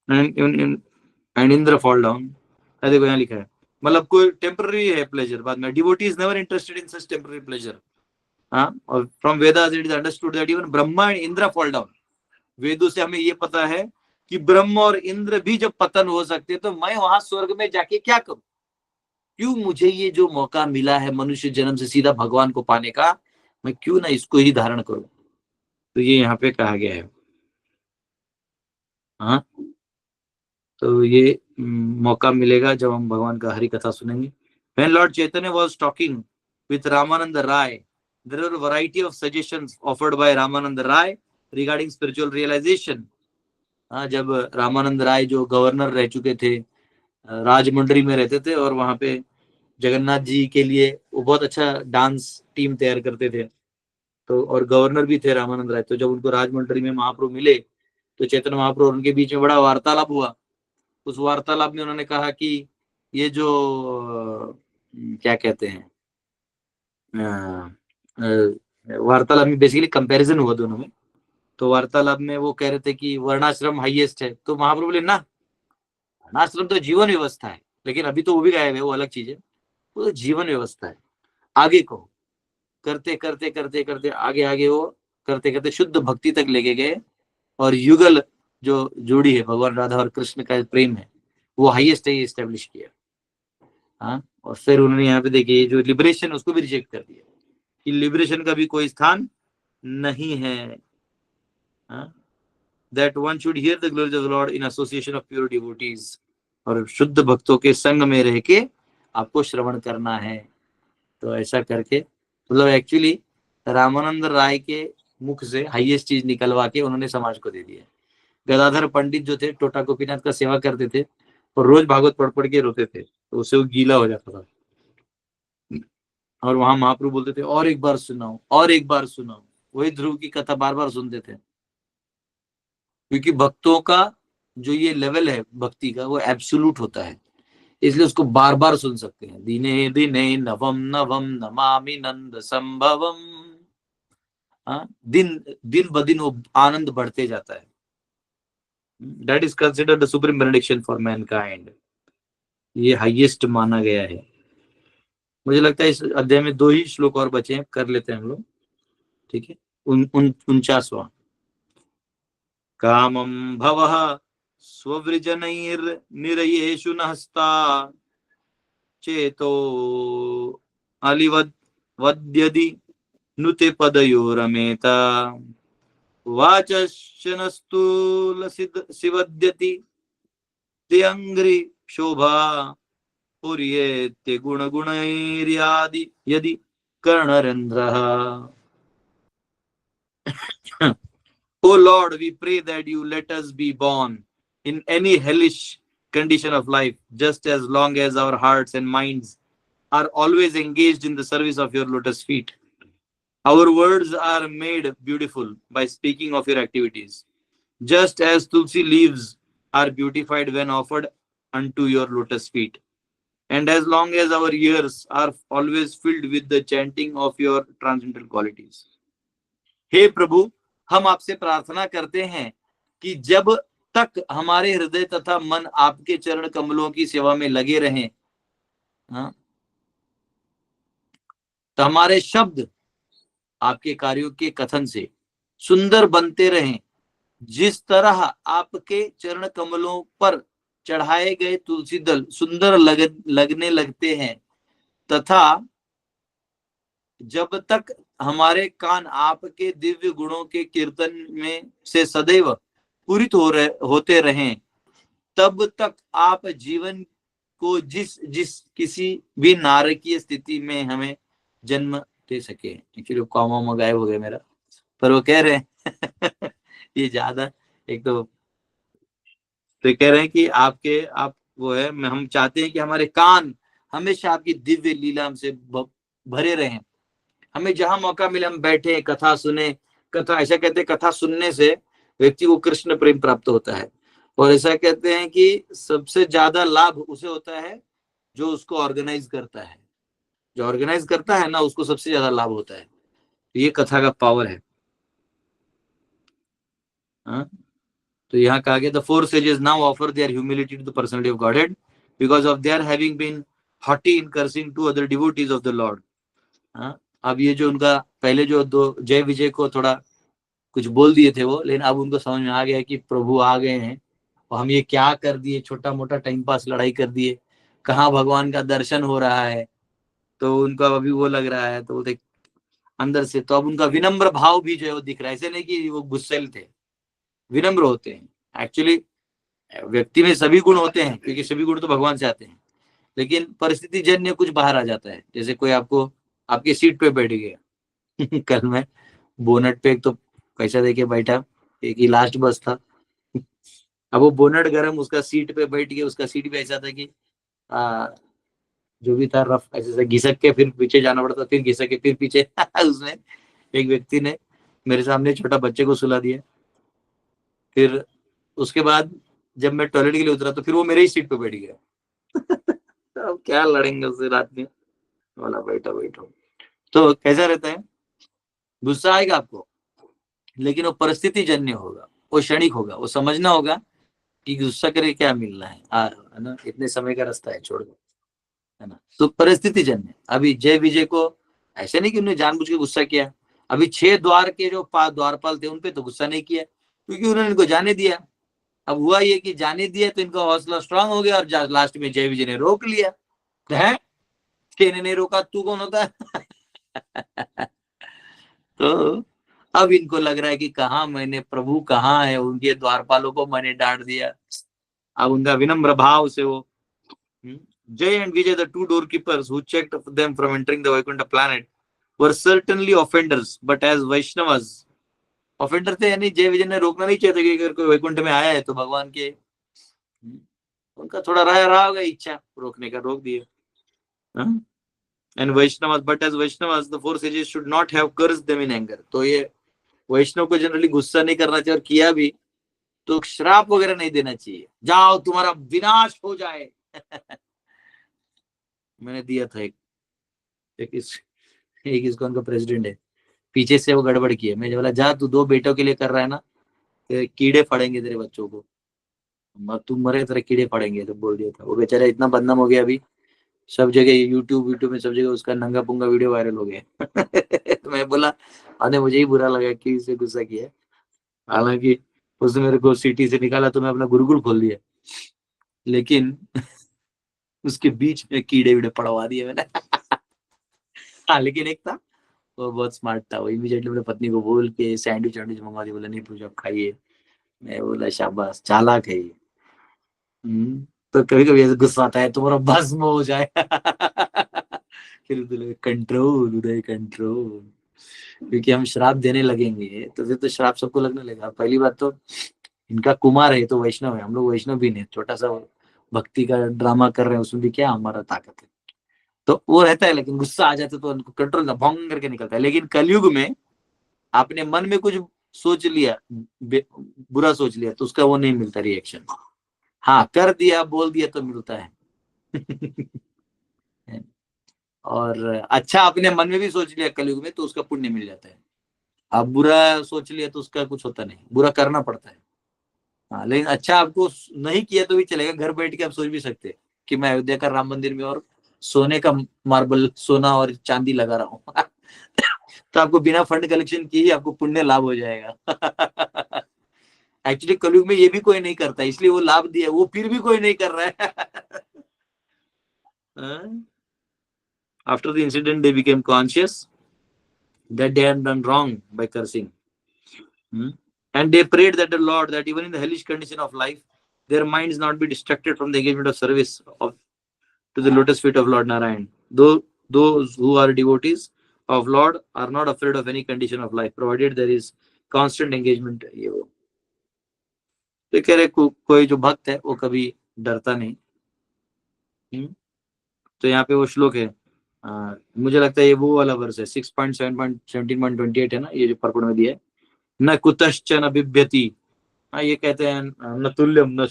एंड इंद्र फॉल डाउन, देखो यहाँ लिखा है मतलब कोई टेम्पररी है प्लेजर, बाद में devotee is never interested in such temporary pleasure. हाँ, और from Vedas it is understood that even Brahma and Indra fall down. वेदों से हमें ये पता है कि ब्रह्म और इंद्र भी जब पतन हो सकते हैं, तो मैं वहां स्वर्ग में जाके क्या करूं? क्यों मुझे ये जो मौका मिला है मनुष्य जन्म से सीधा भगवान को पाने का, मैं क्यों ना इसको ही धारण करूं? तो ये यहाँ पे कहा गया है। हाँ, तो ये मौका मिलेगा जब हम भगवान का हरि कथा सुनेंगे। When Lord Chaitanya was talking with Ramananda Rai, there were a variety of suggestions offered by Ramananda Rai regarding spiritual realization. हाँ, जब रामानंद राय जो गवर्नर रह चुके थे, राजमंड्री में रहते थे, और वहां पे जगन्नाथ जी के लिए वो बहुत अच्छा डांस टीम तैयार करते थे, तो और गवर्नर भी थे रामानंद राय। तो जब उनको राजमंड्री में महाप्रभु मिले, तो चैतन्य महाप्रभु और उनके बीच में बड़ा वार्तालाप हुआ। उस वार्तालाप में उन्होंने कहा कि ये जो क्या कहते हैं, वार्तालाप में बेसिकली कंपैरिजन हुआ दोनों में। तो वार्तालाप में वो कह रहे थे कि वर्णाश्रम हाईएस्ट है, तो महाप्रभु बोले ना, वर्णाश्रम तो जीवन व्यवस्था है, लेकिन अभी तो वो भी गायब है, वो अलग चीज है, वो तो जीवन व्यवस्था है। आगे को करते करते करते करते आगे आगे वो करते करते शुद्ध भक्ति तक लेके गए, और युगल जो जोड़ी है भगवान राधा और कृष्ण का प्रेम है, वो हाईएस्ट है, स्टेब्लिश किया। हाँ, और फिर उन्होंने यहाँ पे देखिए जो लिबरेशन, उसको भी रिजेक्ट कर दिया कि लिबरेशन का भी कोई स्थान नहीं है। That one should hear the glories of the lord in association of pure devotees, और शुद्ध भक्तों के संग में रह के आपको श्रवण करना है। तो ऐसा करके मतलब एक्चुअली रामानंद राय के मुख से हाईएस्ट चीज निकलवा के उन्होंने समाज को दे दिया। गदाधर पंडित जो थे टोटा गोपीनाथ का सेवा करते थे, और रोज भागवत पढ़ पढ़ के रोते थे, तो उससे वो गीला हो जाता था। और वहां महाप्रभु बोलते थे और एक बार सुनाओ, और एक बार सुनाओ, वही ध्रुव की कथा बार बार सुनते थे, क्योंकि भक्तों का जो ये लेवल है भक्ति का, वो एब्सोल्यूट होता है, इसलिए उसको बार बार सुन सकते हैं। दिने दिने नवम नवम नमामि नंद संभवम। हाँ, दिन दिन ब दिन वो आनंद बढ़ते जाता है। That is considered the supreme benediction for Mankind. ये हाईएस्ट माना गया है। मुझे लगता है इस अध्याय में 2 ही श्लोक और बचे हैं, कर लेते हैं हम लोग, ठीक है। 49वां। कामं भवः स्ववृजनैर्निरयेषु नहस्ता चेतो अलिवद्यदि नुते पदयोरमेत वाचश्चनस्तु सिवद्यति ते अंग्रि शोभा पुर्येत्य गुणगुणैर्यादि यदि कर्णरेन्द्रः। O Lord, we pray that you let us be born in any hellish condition of life, just as long as our hearts and minds are always engaged in the service of your lotus feet. Our words are made beautiful by speaking of your activities, just as tulsi leaves are beautified when offered unto your lotus feet. And as long as our ears are always filled with the chanting of your transcendental qualities. हे प्रभु, हम आपसे प्रार्थना करते हैं कि जब तक हमारे हृदय तथा मन आपके चरण कमलों की सेवा में लगे रहें, हाँ, तो हमारे शब्द आपके कार्यों के कथन से सुंदर बनते रहें, जिस तरह आपके चरण कमलों पर चढ़ाए गए तुलसी दल सुंदर लगने लगते हैं, तथा जब तक हमारे कान आपके दिव्य गुणों के कीर्तन में से सदैव पूरित होते रहें, तब तक आप जीवन को जिस जिस किसी भी नारकीय स्थिति में हमें जन्म दे सके। एक्चुअली कॉमा गायब हो गया मेरा, पर वो कह रहे हैं ये ज्यादा एक तो कह रहे हैं कि आप वो है, हम चाहते हैं कि हमारे कान हमेशा आपकी दिव्य लीला से भरे रहें। हमें जहां मौका मिले हम बैठे कथा सुने। कथा ऐसा कहते हैं, कथा सुनने से व्यक्ति को कृष्ण प्रेम प्राप्त होता है, और ऐसा कहते हैं कि सबसे ज्यादा लाभ उसे होता है जो उसको ऑर्गेनाइज करता है। जो ऑर्गेनाइज करता है ना, उसको सबसे ज्यादा लाभ होता है। तो ये कथा का पावर है। हाँ? तो यहाँ कहा गया, the 4 sages now offer their humility to the personality of Godhead because of their having been haughty in cursing two other devotees of the Lord. हाँ, अब ये जो उनका पहले जो दो जय विजय को थोड़ा कुछ बोल दिए थे वो, लेकिन अब उनको समझ में आ गया कि प्रभु आ गए हैं और हम ये क्या कर दिए, छोटा मोटा टाइम पास लड़ाई कर दिए, कहाँ भगवान का दर्शन हो रहा है। तो उनका अभी वो लग रहा है, तो बोलते अंदर से तो अब उनका विनम्र भाव भी जो है वो दिख रहा है। ऐसे नहीं कि वो गुस्सेल थे, विनम्र होते हैं। एक्चुअली व्यक्ति में सभी गुण होते हैं, क्योंकि सभी गुण तो भगवान से आते हैं, लेकिन परिस्थिति जन्य कुछ बाहर आ जाता है। जैसे कोई आपको आपकी सीट पे बैठ गया कल मैं बोनट पे एक तो पैसा देके बैठा, एक ही लास्ट बस था, अब वो बोनट गरम, उसका सीट पे बैठ गया, उसका सीट भी ऐसा था कि जो भी था रफ, ऐसे घिसक के फिर पीछे जाना पड़ता, फिर घिसक के फिर पीछे उसमें एक व्यक्ति ने मेरे सामने छोटा बच्चे को सुला दिया। फिर उसके बाद जब मैं टॉयलेट के लिए उतरा तो फिर वो मेरे ही सीट पे बैठ गया अब क्या लड़ेंगे उससे रात में, बोला बैठो बैठो। तो कैसा रहता है, गुस्सा आएगा आपको, लेकिन वो परिस्थिति जन्य होगा, वो क्षणिक होगा, वो समझना होगा कि गुस्सा करे क्या मिलना है, है ना, इतने समय का रास्ता है, छोड़ दो, है ना। तो परिस्थिति जन्य। अभी जय विजय को ऐसे नहीं कि उन्होंने जानबूझ के गुस्सा किया। अभी 6 द्वार के जो द्वारपाल थे उनपे तो गुस्सा नहीं किया, क्योंकि उन्होंने इनको जाने दिया। अब हुआ ये कि जाने दिया तो इनका हौसला स्ट्रांग हो गया और लास्ट में जय विजय ने रोक लिया। तो है कि नहीं रोका, तू कौन होता है तो अब इनको लग रहा है कि कहा मैंने, प्रभु कहाँ है, उनके द्वारपालों को मैंने डांट दिया। अब उनका विनम्र भाव से वो Jay and Vijay, the two doorkeepers who checked them from entering the Vaikuntha planet, were certainly offenders, but as Vaishnavas, offender थे, यानी जय विजय ने रोकना नहीं चाहते कि अगर कोई वैकुंठ में आया है तो भगवान के, उनका थोड़ा रहा होगा इच्छा रोकने का, रोक दिया। And Vaishnavas, but as Vaishnavas, the four sages should not have cursed them in anger. तो ये वैष्णव को जनरली गुस्सा नहीं करना चाहिए, और किया भी तो श्राप वगैरह नहीं देना चाहिए, जाओ तुम्हारा विनाश हो जाए मैंने दिया था एक इस्कॉन का प्रेसिडेंट है, पीछे से वो गड़बड़ की है, मैं बोला जा तू 2 बेटों के लिए कर रहा है ना, कीड़े पड़ेंगे तेरे बच्चों को, तू मरे तेरे कीड़े पड़ेंगे, तो बोल दिया था। वो बेचारा इतना बदनाम हो गया, अभी सब जगह यूट्यूब में सब जगह उसका नंगा पुंगा वीडियो वायरल हो गया तो मैं बोला, अरे मुझे ही बुरा लगा कि इसे गुस्सा किया, हालांकि उसने मेरे को सिटी से निकाला तो मैं अपना गुरुकुल खोल दिया, लेकिन उसके बीच में कीड़े वीड़े पड़वा दिए मैंने हाँ, लेकिन एक था वो बहुत स्मार्ट था, वो इमीडिएटली अपने पत्नी को बोल के सैंडविच वैंडविच मंगवा दिया, बोला नहीं पूजा आप खाइए। मैं बोला शाबाश, चालाक है ये। तो कभी कभी ऐसे गुस्सा आता है तुम्हारा भस्म हो जाए फिर कंट्रोल उदय कंट्रोल, क्योंकि हम श्राप देने लगेंगे तो फिर तो श्राप सबको लगने लगेगा। पहली बात तो इनका कुमार है तो वैष्णव है, हम लोग वैष्णव भी नहीं, छोटा सा भक्ति का ड्रामा कर रहे हैं, उसमें भी क्या हमारा ताकत है, तो वो रहता है। लेकिन गुस्सा आ जाता है तो उनको कंट्रोल का भोंग करके निकलता है। लेकिन कलयुग में आपने मन में कुछ सोच लिया, बुरा सोच लिया, तो उसका वो नहीं मिलता रिएक्शन। हाँ, कर दिया बोल दिया तो मिलता है और अच्छा अपने मन में भी सोच लिया कलयुग में तो उसका पुण्य मिल जाता है। आप बुरा सोच लिया तो उसका कुछ होता नहीं, बुरा करना पड़ता है। हाँ, लेकिन अच्छा आपको नहीं किया तो भी चलेगा, घर बैठ के आप सोच भी सकते हैं कि मैं अयोध्या का राम मंदिर में और सोने का मार्बल, सोना और चांदी लगा रहा हूँ तो आपको बिना फंड कलेक्शन किए ही आपको पुण्य लाभ हो जाएगा एक्चुअली कलयुग में ये भी कोई नहीं करता, इसलिए वो लाभ दिया, वो फिर भी कोई नहीं कर रहा है After the incident, they became conscious that they had done wrong by cursing. And they prayed that the Lord, that even in the hellish condition of life, their minds not be distracted from the engagement of service to the lotus feet of Lord Narayan. Those who are devotees of Lord are not afraid of any condition of life, provided there is constant engagement. तो कह रहे कोई जो भक्त है वो कभी डरता नहीं। तो यहाँ पे वो श्लोक है, मुझे लगता है ये वो वाला वर्ष है 6.7.17.28 है ना, ये जो पर्पण में दिया है, न कुतश्चन बिभ्यति। हाँ, ये कहते हैं न तुल्यम, न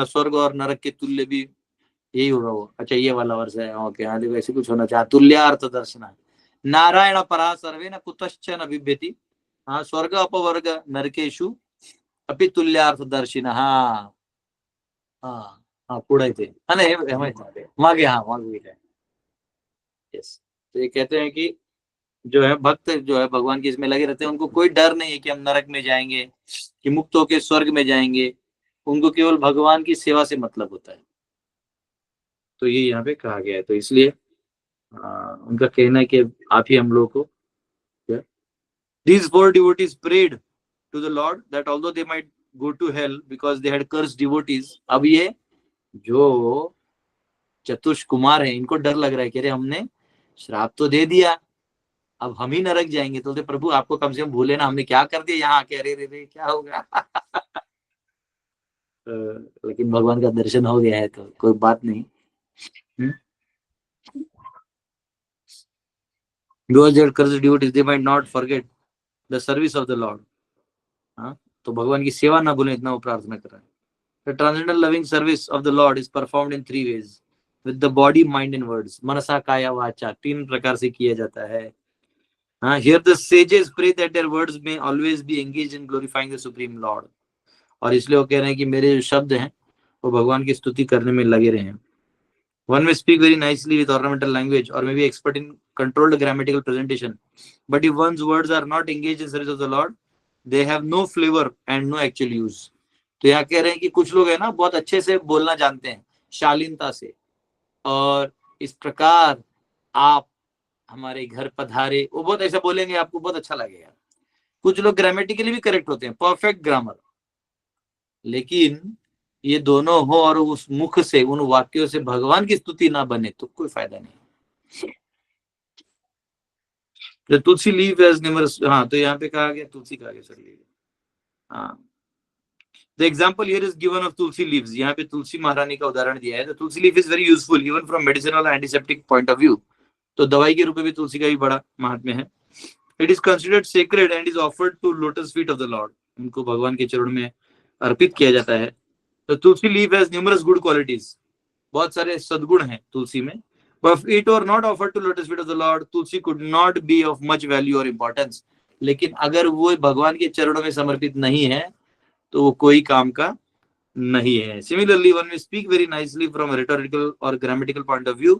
स्वर्ग और नरक के तुल्य भी, यही होगा वो। अच्छा, ये वाला वर्ष है, ओके। हाँ, देखो ऐसे कुछ होना चाहिए, तुल्यार्थ दर्शन नारायण परा सर्वे न कुतश्चन बिभ्यति। हाँ, स्वर्ग अपवर्ग नरकेशु अपि तुल्यार्थ दर्शिन। हाँ हाँ हाँ, पुढे ते, हाँ नाही मागे, हाँ मागे यस, तो ये कहते हैं कि जो है भक्त जो है भगवान की इसमें लगे रहते हैं, उनको कोई डर नहीं है कि हम नरक में जाएंगे, कि मुक्त होके स्वर्ग में जाएंगे। उनको केवल भगवान की सेवा से मतलब होता है। तो ये यहाँ पे कहा गया है। तो इसलिए उनका कहना है कि आप ही हम लोग को, these four devotees prayed to the Lord that although they might go to hell because they had cursed devotees, अब ये जो चतुष कुमार है इनको डर लग रहा है कि अरे हमने श्राप तो दे दिया, अब हम ही नरक जाएंगे। तो प्रभु आपको कम से कम भूले ना, हमने क्या कर दिया यहाँ आके, अरे रे रे क्या होगा। लेकिन भगवान का दर्शन हो गया है तो कोई बात नहीं। Those that cursed devotees, they might not forget the service of the Lord. हाँ, तो भगवान की सेवा ना भूलें, इतना वो प्रार्थना कर रहा है। The transcendental loving service of the Lord is performed in three ways, with the body, mind and words. मनसा काया वाचा, तीन प्रकार से किया जाता है। हाँ, here the sages pray that their words may always be engaged in glorifying the supreme Lord. और इसलिए वो कह रहे हैं कि मेरे जो शब्द हैं वो भगवान की स्तुति करने में लगे रहे हैं। One may speak very nicely with ornamental language or may be expert in controlled grammatical presentation, but if one's words are not engaged in service of the Lord, they have no flavor and no actual use. तो यहाँ कह रहे हैं कि कुछ लोग है ना बहुत अच्छे से बोलना जानते हैं, शालीनता से, और इस प्रकार आप हमारे घर पधारे, वो बहुत ऐसा बोलेंगे आपको बहुत अच्छा लगेगा। कुछ लोग ग्रामेटिकली भी करेक्ट होते हैं, परफेक्ट ग्रामर, लेकिन ये दोनों हो और उस मुख से उन वाक्यों से भगवान की स्तुति ना बने तो कोई फायदा नहीं। तो तुलसी लीव एज निमरस, हाँ तो यहाँ पे कहा गया तुलसी का आगे सर लीव। हाँ, the example here is given of tulsi leaves, यहाँ पे तुलसी महारानी का उदाहरण दिया है। तो tulsi leaf is very useful even from medicinal antiseptic point of view. तो दवाई के रूप में भी तुलसी का भी बड़ा महात्म्य है। It is considered sacred and is offered to lotus feet of the lord, उनको भगवान के चरण में अर्पित किया जाता है। तो tulsi leaf has numerous good qualities, बहुत सारे सद्गुण हैं तुलसी में। But if it were not offered to lotus feet of the Lord, Tulsi could not be of much value or importance. लेकिन अगर वो भगवान के चरणों में समर्पित नहीं है तो वो कोई काम का नहीं है। Similarly, one may speak very nicely from a rhetorical or grammatical point of view,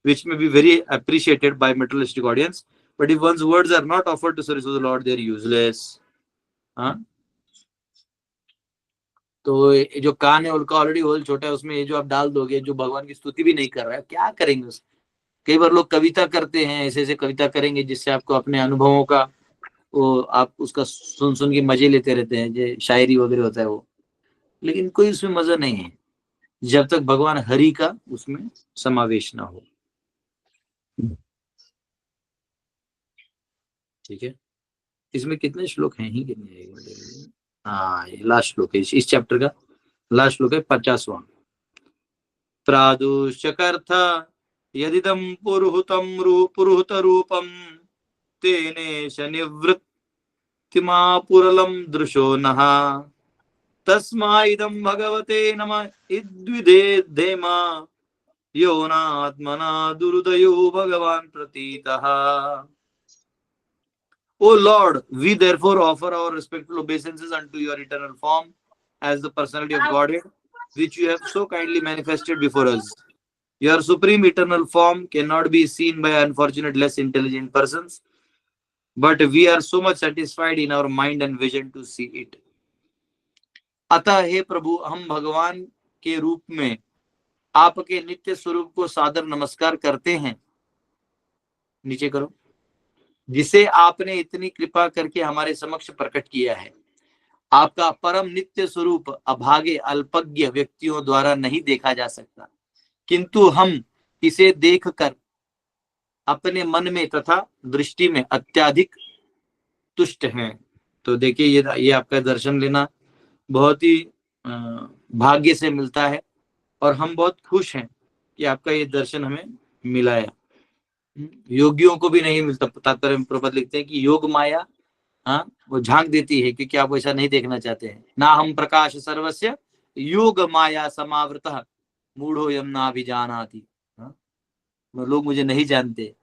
which may be very appreciated by materialistic audience. But if one's words are not offered to service of the Lord, they are useless. हाँ, तो जो कान है उनका already whole छोटा है, उसमें ये जो आप डाल दोगे, जो भगवान की स्तुति भी नहीं कर रहा है, क्या करेंगे उससे। कई बार लोग कविता करते हैं, ऐसे ऐसे कविता करेंगे जिससे आपको अपने अनुभवों का वो आप उसका सुन सुन के मजे लेते रहते हैं, जो शायरी वगैरह होता है वो, लेकिन कोई उसमें मजा नहीं है जब तक भगवान हरि का उसमें समावेश ना हो। ठीक है, इसमें कितने श्लोक हैं ही कितने, हाँ ये लास्ट श्लोक है इस चैप्टर का, लास्ट श्लोक है 50वां। प्रादुष्यकर्थ यदिदं पुरुहूत रूपम तेनेश निवृत्तिमापुरलं दृशो नः तस्माइदं भगवते नमः इद्विदेधेम यो नात्मना दुर्दयो भगवान प्रतीतः। O Lord, we therefore offer our respectful obeisances unto your eternal form as the personality of Godhead, which you have so kindly manifested before us. Your supreme eternal form cannot be seen by unfortunate less intelligent persons, but we are so much satisfied in our mind and vision to see it. अतः हे प्रभु, हम भगवान के रूप में आपके नित्य स्वरूप को सादर नमस्कार करते हैं, नीचे करो, जिसे आपने इतनी कृपा करके हमारे समक्ष प्रकट किया है। आपका परम नित्य स्वरूप अभागे अल्पज्ञ व्यक्तियों द्वारा नहीं देखा जा सकता, किंतु हम इसे देखकर अपने मन में तथा दृष्टि में अत्यधिक तुष्ट हैं। तो देखिए ये आपका दर्शन लेना बहुत ही भाग्य से मिलता है और हम बहुत खुश हैं कि आपका ये दर्शन हमें मिला है। योगियों को भी नहीं मिलता। तात्पर्य में प्रपद लिखते हैं कि योग माया, हाँ, वो झांक देती है, क्योंकि आप वैसा नहीं देखना चाहते हैं। ना हम प्रकाश सर्वस्य योग माया समावृतः मूढ़ो यम ना भी जानाति। लोग मुझे नहीं जानते,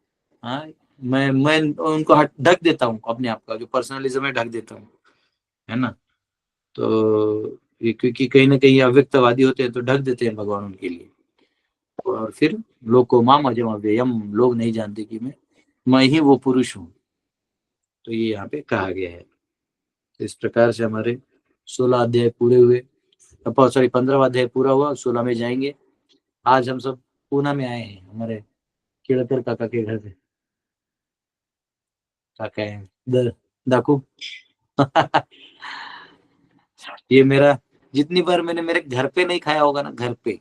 हाँ, मैं उनको ढक देता हूँ, अपने आप का जो पर्सनलिज्म है ढक देता हूँ, है ना। तो क्योंकि कहीं ना कहीं अव्यक्तवादी होते हैं तो ढक देते हैं भगवान उनके लिए, और फिर लोको माम अजम अव्ययम, लोग नहीं जानते कि मैं ही वो पुरुष हूँ। तो ये यहाँ पे कहा गया है। इस प्रकार से हमारे 16 अध्याय पूरे हुए, सॉरी 15वां अध्याय पूरा हुआ, 16 में जाएंगे। आज हम सब पूना में आए हैं हमारे केड़कर काका के घर पे। काका है डाकू ये मेरा, जितनी बार मैंने मेरे घर पे नहीं खाया होगा ना, घर पे,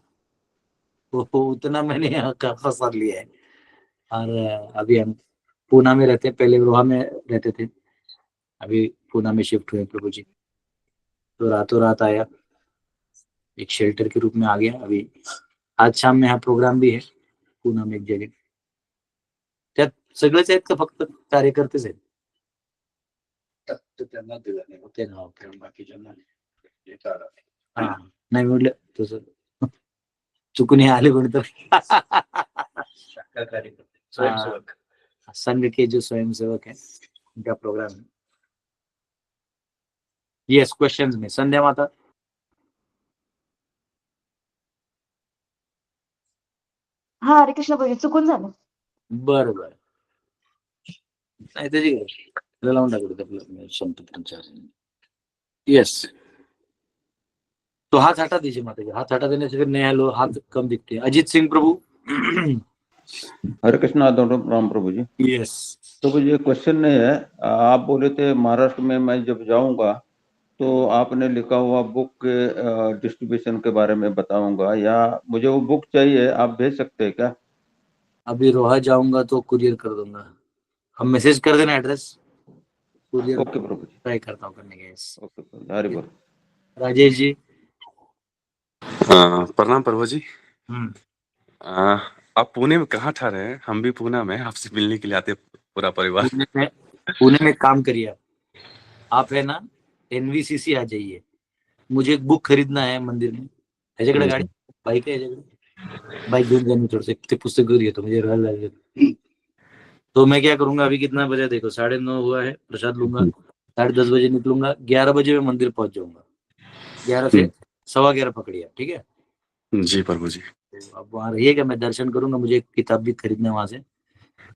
वो उतना मैंने यहाँ का फंसा लिया है। और अभी हम पूना में रहते हैं, पहले रोहा में रहते थे, अभी पूना में शिफ्ट हुए प्रभु जी। तो रातों रात आया, एक शेल्टर के रूप में आ गया। अभी आज शाम में यहाँ प्रोग्राम भी है पुणा में एक जगह, त्यात सगळेच आहेत का फक्त कार्यकर्तेच आहेत? त्यांना दिलं नाही होते ना, बाकीच्यांना हा नाही म्हटलं तसं चुकून हे आले कोणीतरी स्वयंसेवक, संघ के जो स्वयंसेवक है उनका प्रोग्राम है। यस, क्वेश्चंस में संध्या माता। हा हरे कृष्ण बोल, चुकून झालं. बरं बरं, नाही त्याची लावून टाकलं आपलं संत पंचायत। यस, तो हाथ हटा दीजिए माता जी, हाथ हटा देने से फिर नया लोग हाथ कम दिखते हैं। अजीत सिंह प्रभु। हरे कृष्ण आदरणीय राम प्रभु जी। यस तो मुझे क्वेश्चन नहीं है, आप बोले थे महाराष्ट्र में मैं जब जाऊंगा तो आपने लिखा हुआ बुक के डिस्ट्रीब्यूशन के बारे में बताऊंगा, या मुझे वो बुक चाहिए, आप भेज सकते हैं क्या? अभी रोहा जाऊंगा तो कुरियर कर दूंगा, हम मैसेज कर देना एड्रेस, कुरियर ओके प्रभु जी, ट्राई करता हूँ करने के। ओके प्रभु जी, हरि बोल। राजेश जी। प्रणाम प्रभु जी। हम्म, आप पुणे में कहाँ ठहरे हैं? हम भी पुणे में आपसे मिलने के लिए आते हैं, पूरा परिवार। पुणे में काम करिए आप है ना, एनवीसीसी आ जाइए, मुझे एक बुक खरीदना है मंदिर में। ह्याच्याकडे गाडी बाईक आहे, ह्याच्याकडे बाईक घेऊन जाणे थोडसे ते पुस्तक घेऊन येतो, मुझे राह लगे। तो मैं क्या करूंगा, अभी कितना बजे देखो 9:30 हुआ है, प्रसाद लूंगा, 10:30 बजे निकलूंगा, 11 बजे मैं मंदिर पहुंच जाऊंगा। 11 से 11:15 पकड़िए, ठीक है जी प्रभु जी। तो अब वहाँ रहिएगा, मैं दर्शन करूंगा, मुझे एक किताब भी खरीदना है वहां से,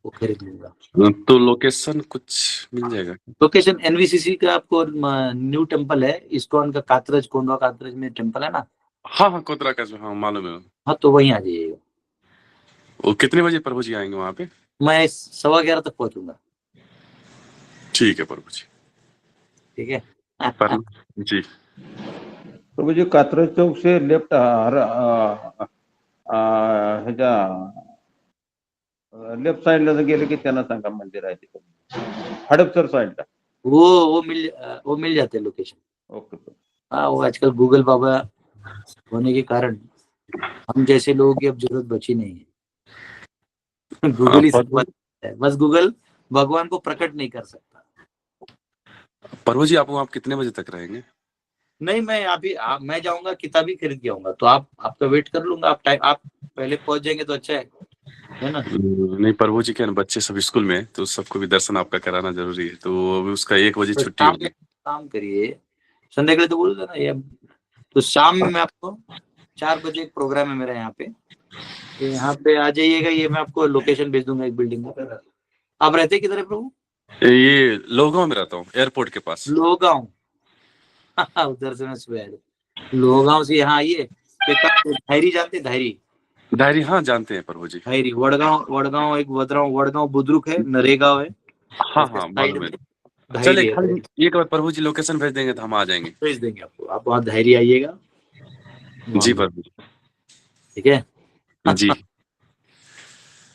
वो खरीद लूंगा। तो लोकेशन कुछ मिल जाएगा? लोकेशन एनवीसीसी का आपको न्यू टेम्पल है, इस्कॉन का कात्रज, कोंडवा कात्रज में टेम्पल है ना। हाँ कोतरा का जो, हाँ मालूम है। हाँ तो वहीं आ जाइएगा। वो कितने बजे प्रभु जी आएंगे वहाँ पे? मैं 11:15 तक पहुंचूंगा। ठीक है प्रभु जी। ठीक है जी प्रभु जी, कात्रज चौक से लेफ्ट ह्याच्या लेफ्ट साइडला जर गेले की त्यांना सांगा मंदिर आहे तिथे, हडपसर साइडला। वो मिल जाते हैं लोकेशन। ओके। हाँ, वो आजकल गूगल बाबा होने के कारण हम जैसे लोगों की अब जरूरत बची नहीं है। गूगल ही सब बात है, बस गूगल भगवान को प्रकट नहीं कर सकता। प्रभु जी, आप वहाँ कितने बजे तक रहेंगे? नहीं, मैं जाऊंगा, किताब ही खरीद के आऊंगा, तो आपका वेट कर लूंगा। आप पहले पहुंच जाएंगे तो अच्छा है ना। नहीं प्रभु जी के बच्चे सब स्कूल में, तो सबको भी दर्शन आपका कराना जरूरी है, तो अभी उसका 1 बजे छुट्टी होगी। काम करिए, संध्याकाळी तो बोल ना ये, तो शाम में मैं आपको 4 बजे एक प्रोग्राम है मेरा यहाँ पे, तो यहाँ पे आ जाइएगा। ये मैं आपको लोकेशन भेज दूंगा, एक बिल्डिंग में। आप रहते किधर है प्रभु? ये लोहगांव में रहता हूँ, एयरपोर्ट के पास। लोहगांव उधर से मैं सुबह लोहगांव से यहाँ आइए, धायरी जानते? धायरी, हाँ जानते हैं प्रभु जी। धायरी, वडगांव एक वडगांव बुद्रुक है, नरेगांव है। हाँ मालूम है। चलिए खाली एक बार प्रभु जी लोकेशन भेज देंगे तो हम आ जाएंगे। भेज देंगे आपको, आप वहाँ धायरी आइएगा। जी प्रभु जी, ठीक है जी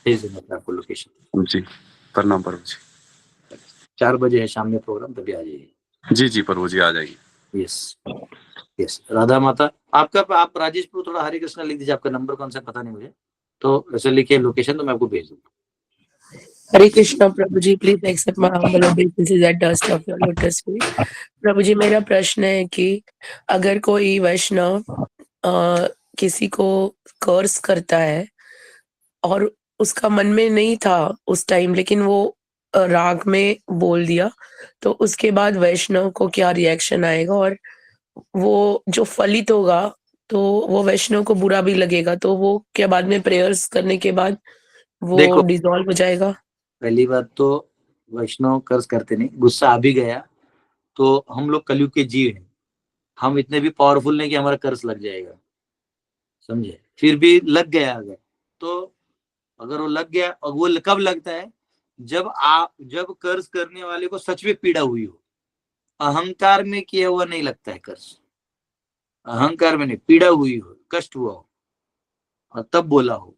भेज देंगे आपको लोकेशन। जी, प्रणाम प्रभु जी। 4 बजे है शाम में प्रोग्राम, तभी आ जाइए। जी प्रभु जी, आ जाएगी। यस राधा माता। आप राजेश प्रभु थोड़ा हरे कृष्णा लिख दीजिए, आपका नंबर कौन सा पता नहीं मुझे, तो ऐसे लिखिए लोकेशन, तो मैं आपको भेज दूँ। हरे कृष्णा प्रभु जी, please accept my humble obeisances at dust of your lotus feet. प्रभु जी, मेरा प्रश्न है कि अगर कोई वैष्णव किसी को कर्स करता है और उसका मन में नहीं था उस टाइम, लेकिन वो राग में बोल दिया, तो उसके बाद वैष्णव को क्या रिएक्शन आएगा, और वो जो फलित होगा तो वो वैष्णव को बुरा भी लगेगा, तो वो क्या बाद में प्रेयर्स करने के बाद वो देखो, डिसॉल्व हो जाएगा? पहली बात तो वैष्णव कर्ज करते नहीं, गुस्सा आ भी गया तो हम लोग कलयुग के जीव हैं, हम इतने भी पावरफुल नहीं कि हमारा कर्ज लग जाएगा, समझे। फिर भी लग गया अगर, तो अगर वो लग गया, और वो कब लगता है, जब कर्ज करने वाले को सच में पीड़ा हुई हो। अहंकार में किया हुआ नहीं लगता है कर्ज, अहंकार में नहीं, पीड़ा हुई हो, कष्ट हुआ हो और तब बोला हो।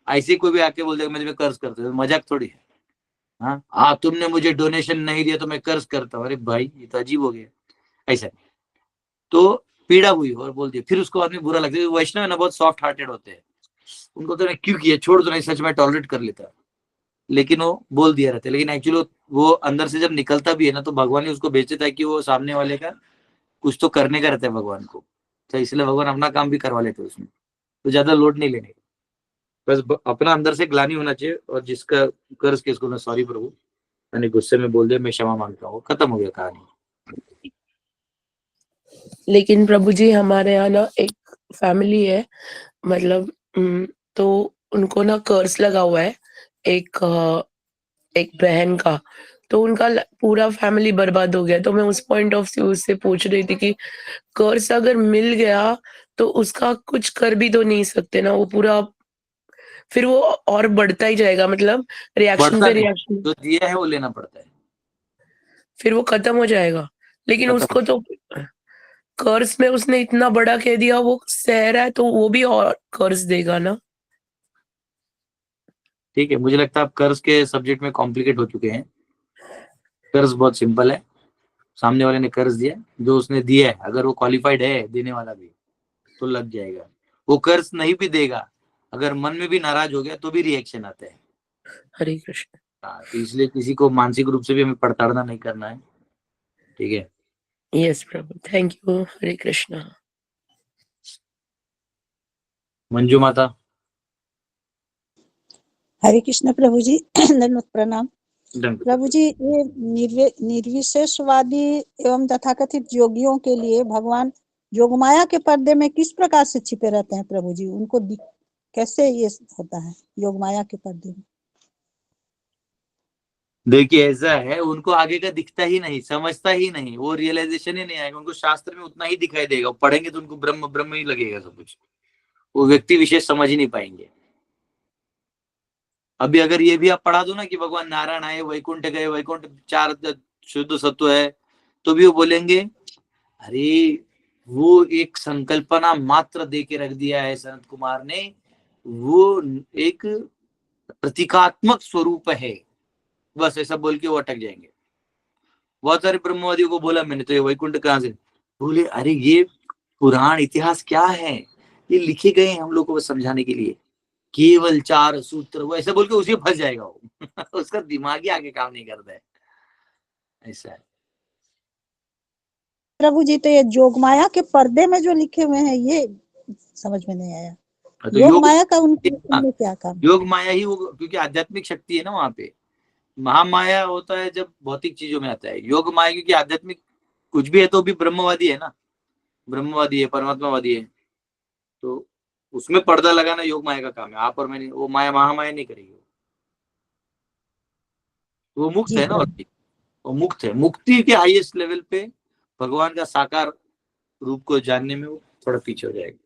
ऐसे कोई भी आके बोल देगा मैं तुम्हें कर्ज करता हूँ, मजाक थोड़ी है। हाँ, तुमने मुझे डोनेशन नहीं दिया तो मैं कर्ज करता हूँ, अरे भाई ये तो अजीब हो गया। ऐसा तो पीड़ा हुई और बोल दिया, फिर उसको बाद में बुरा लगता है। वैष्णव है ना, बहुत सॉफ्ट हार्टेड होते हैं, उनको तो क्यों किया, छोड़ दो, नहीं सच में टॉलरेट कर लेता, लेकिन वो बोल दिया रहता है। लेकिन एक्चुअली वो अंदर से जब निकलता भी है ना, तो भगवान ही उसको भेजता है कि वो सामने वाले का कुछ तो करने का रहता है भगवान को, तो इसलिए भगवान अपना काम भी करवा लेते हैं उसमें, तो ज्यादा लोड नहीं लेने। बस अपना अंदर से ग्लानि होना चाहिए, और जिसका कर्ज के इसको सॉरी प्रभु, मैंने गुस्से में बोल दिया, मैं क्षमा मांगता हूँ, खत्म हो गया कहानी। लेकिन प्रभु जी हमारे यहाँ ना एक फैमिली है, मतलब तो उनको ना कर्ज लगा हुआ है एक बहन का, तो उनका पूरा फैमिली बर्बाद हो गया। तो मैं उस पॉइंट ऑफ व्यू से पूछ रही थी कि कर्ज अगर मिल गया तो उसका कुछ कर भी तो नहीं सकते ना, वो पूरा फिर वो और बढ़ता ही जाएगा, मतलब रिएक्शन बढ़ता पे नहीं, रिएक्शन, जो दिया है वो लेना पड़ता है, फिर वो खत्म हो जाएगा। लेकिन खत्म। उसको तो कर्ज में उसने इतना बड़ा कह दिया, वो सह रहा है, तो वो भी और कर्ज देगा ना। ठीक है, मुझे लगता है आप कर्ज के सब्जेक्ट में कॉम्प्लिकेट हो चुके हैं। कर्ज बहुत सिंपल है, सामने वाले ने कर्ज दिया, जो उसने दिया है अगर वो क्वालिफाइड है देने वाला भी, तो लग जाएगा। वो कर्ज नहीं भी देगा, अगर मन में भी नाराज हो गया तो भी रिएक्शन आता है। हरे कृष्ण। तो इसलिए किसी को मानसिक रूप से भी हमें प्रताड़ना नहीं करना है, ठीक है। यस प्रभु, थैंक यू, हरे कृष्णा। मंजू माता। हरे कृष्ण प्रभु जी, दंडवत प्रणाम। दंड। प्रभु जी, ये निर्विशेषवादी एवं तथाकथित योगियों के लिए भगवान योगमाया के पर्दे में किस प्रकार से छिपे रहते हैं प्रभु जी? उनको कैसे ये होता है योगमाया के पर्दे में? देखिए ऐसा है, उनको आगे का दिखता ही नहीं, समझता ही नहीं, वो रियलाइजेशन ही नहीं आएगा उनको, शास्त्र में उतना ही दिखाई देगा, पढ़ेंगे तो उनको ब्रह्म ब्रह्म ही लगेगा सब कुछ, वो व्यक्ति विशेष समझ ही नहीं पाएंगे। अभी अगर ये भी आप पढ़ा दो ना कि भगवान नारायण आए, वैकुंठ गए, वैकुंठ चार शुद्ध सत्व है, तो भी वो बोलेंगे अरे वो एक संकल्पना मात्र दे के रख दिया है सनत कुमार ने, वो एक प्रतीकात्मक स्वरूप है, बस ऐसा बोल के वो अटक जाएंगे। बहुत सारे ब्रह्मवादियों को बोला मैंने, तो ये वैकुंठ कहाँ से, बोले अरे ये पुराण इतिहास क्या है, ये लिखे गए हैं हम लोग को बस समझाने के लिए, केवल 4 सूत्र, वो ऐसा बोल के उसी फंस जाएगा वो उसका दिमाग ही आगे काम नहीं करता है, ऐसा है। प्रभु जी, तो ये योगमाया के पर्दे में जो लिखे हुए हैं ये समझ में नहीं आया। तो योगमाया का उनमें क्या काम? योग माया ही वो, क्योंकि आध्यात्मिक शक्ति है ना वहां पे। महामाया होता है जब भौतिक चीजों में आता है, योग माया क्योंकि आध्यात्मिक कुछ भी है तो भी ब्रह्मवादी है ना, ब्रह्मवादी है, परमात्मावादी है, तो उसमें पर्दा लगाना योग माया का काम है। आप और मैंने, वो माया महामाया नहीं करेगी, वो मुक्त जी है ना, और प्रभु। वो मुक्त है, मुक्ति के हाईएस्ट लेवल पे भगवान का साकार रूप को जानने में वो थोड़ा पीछे हो जाएगा।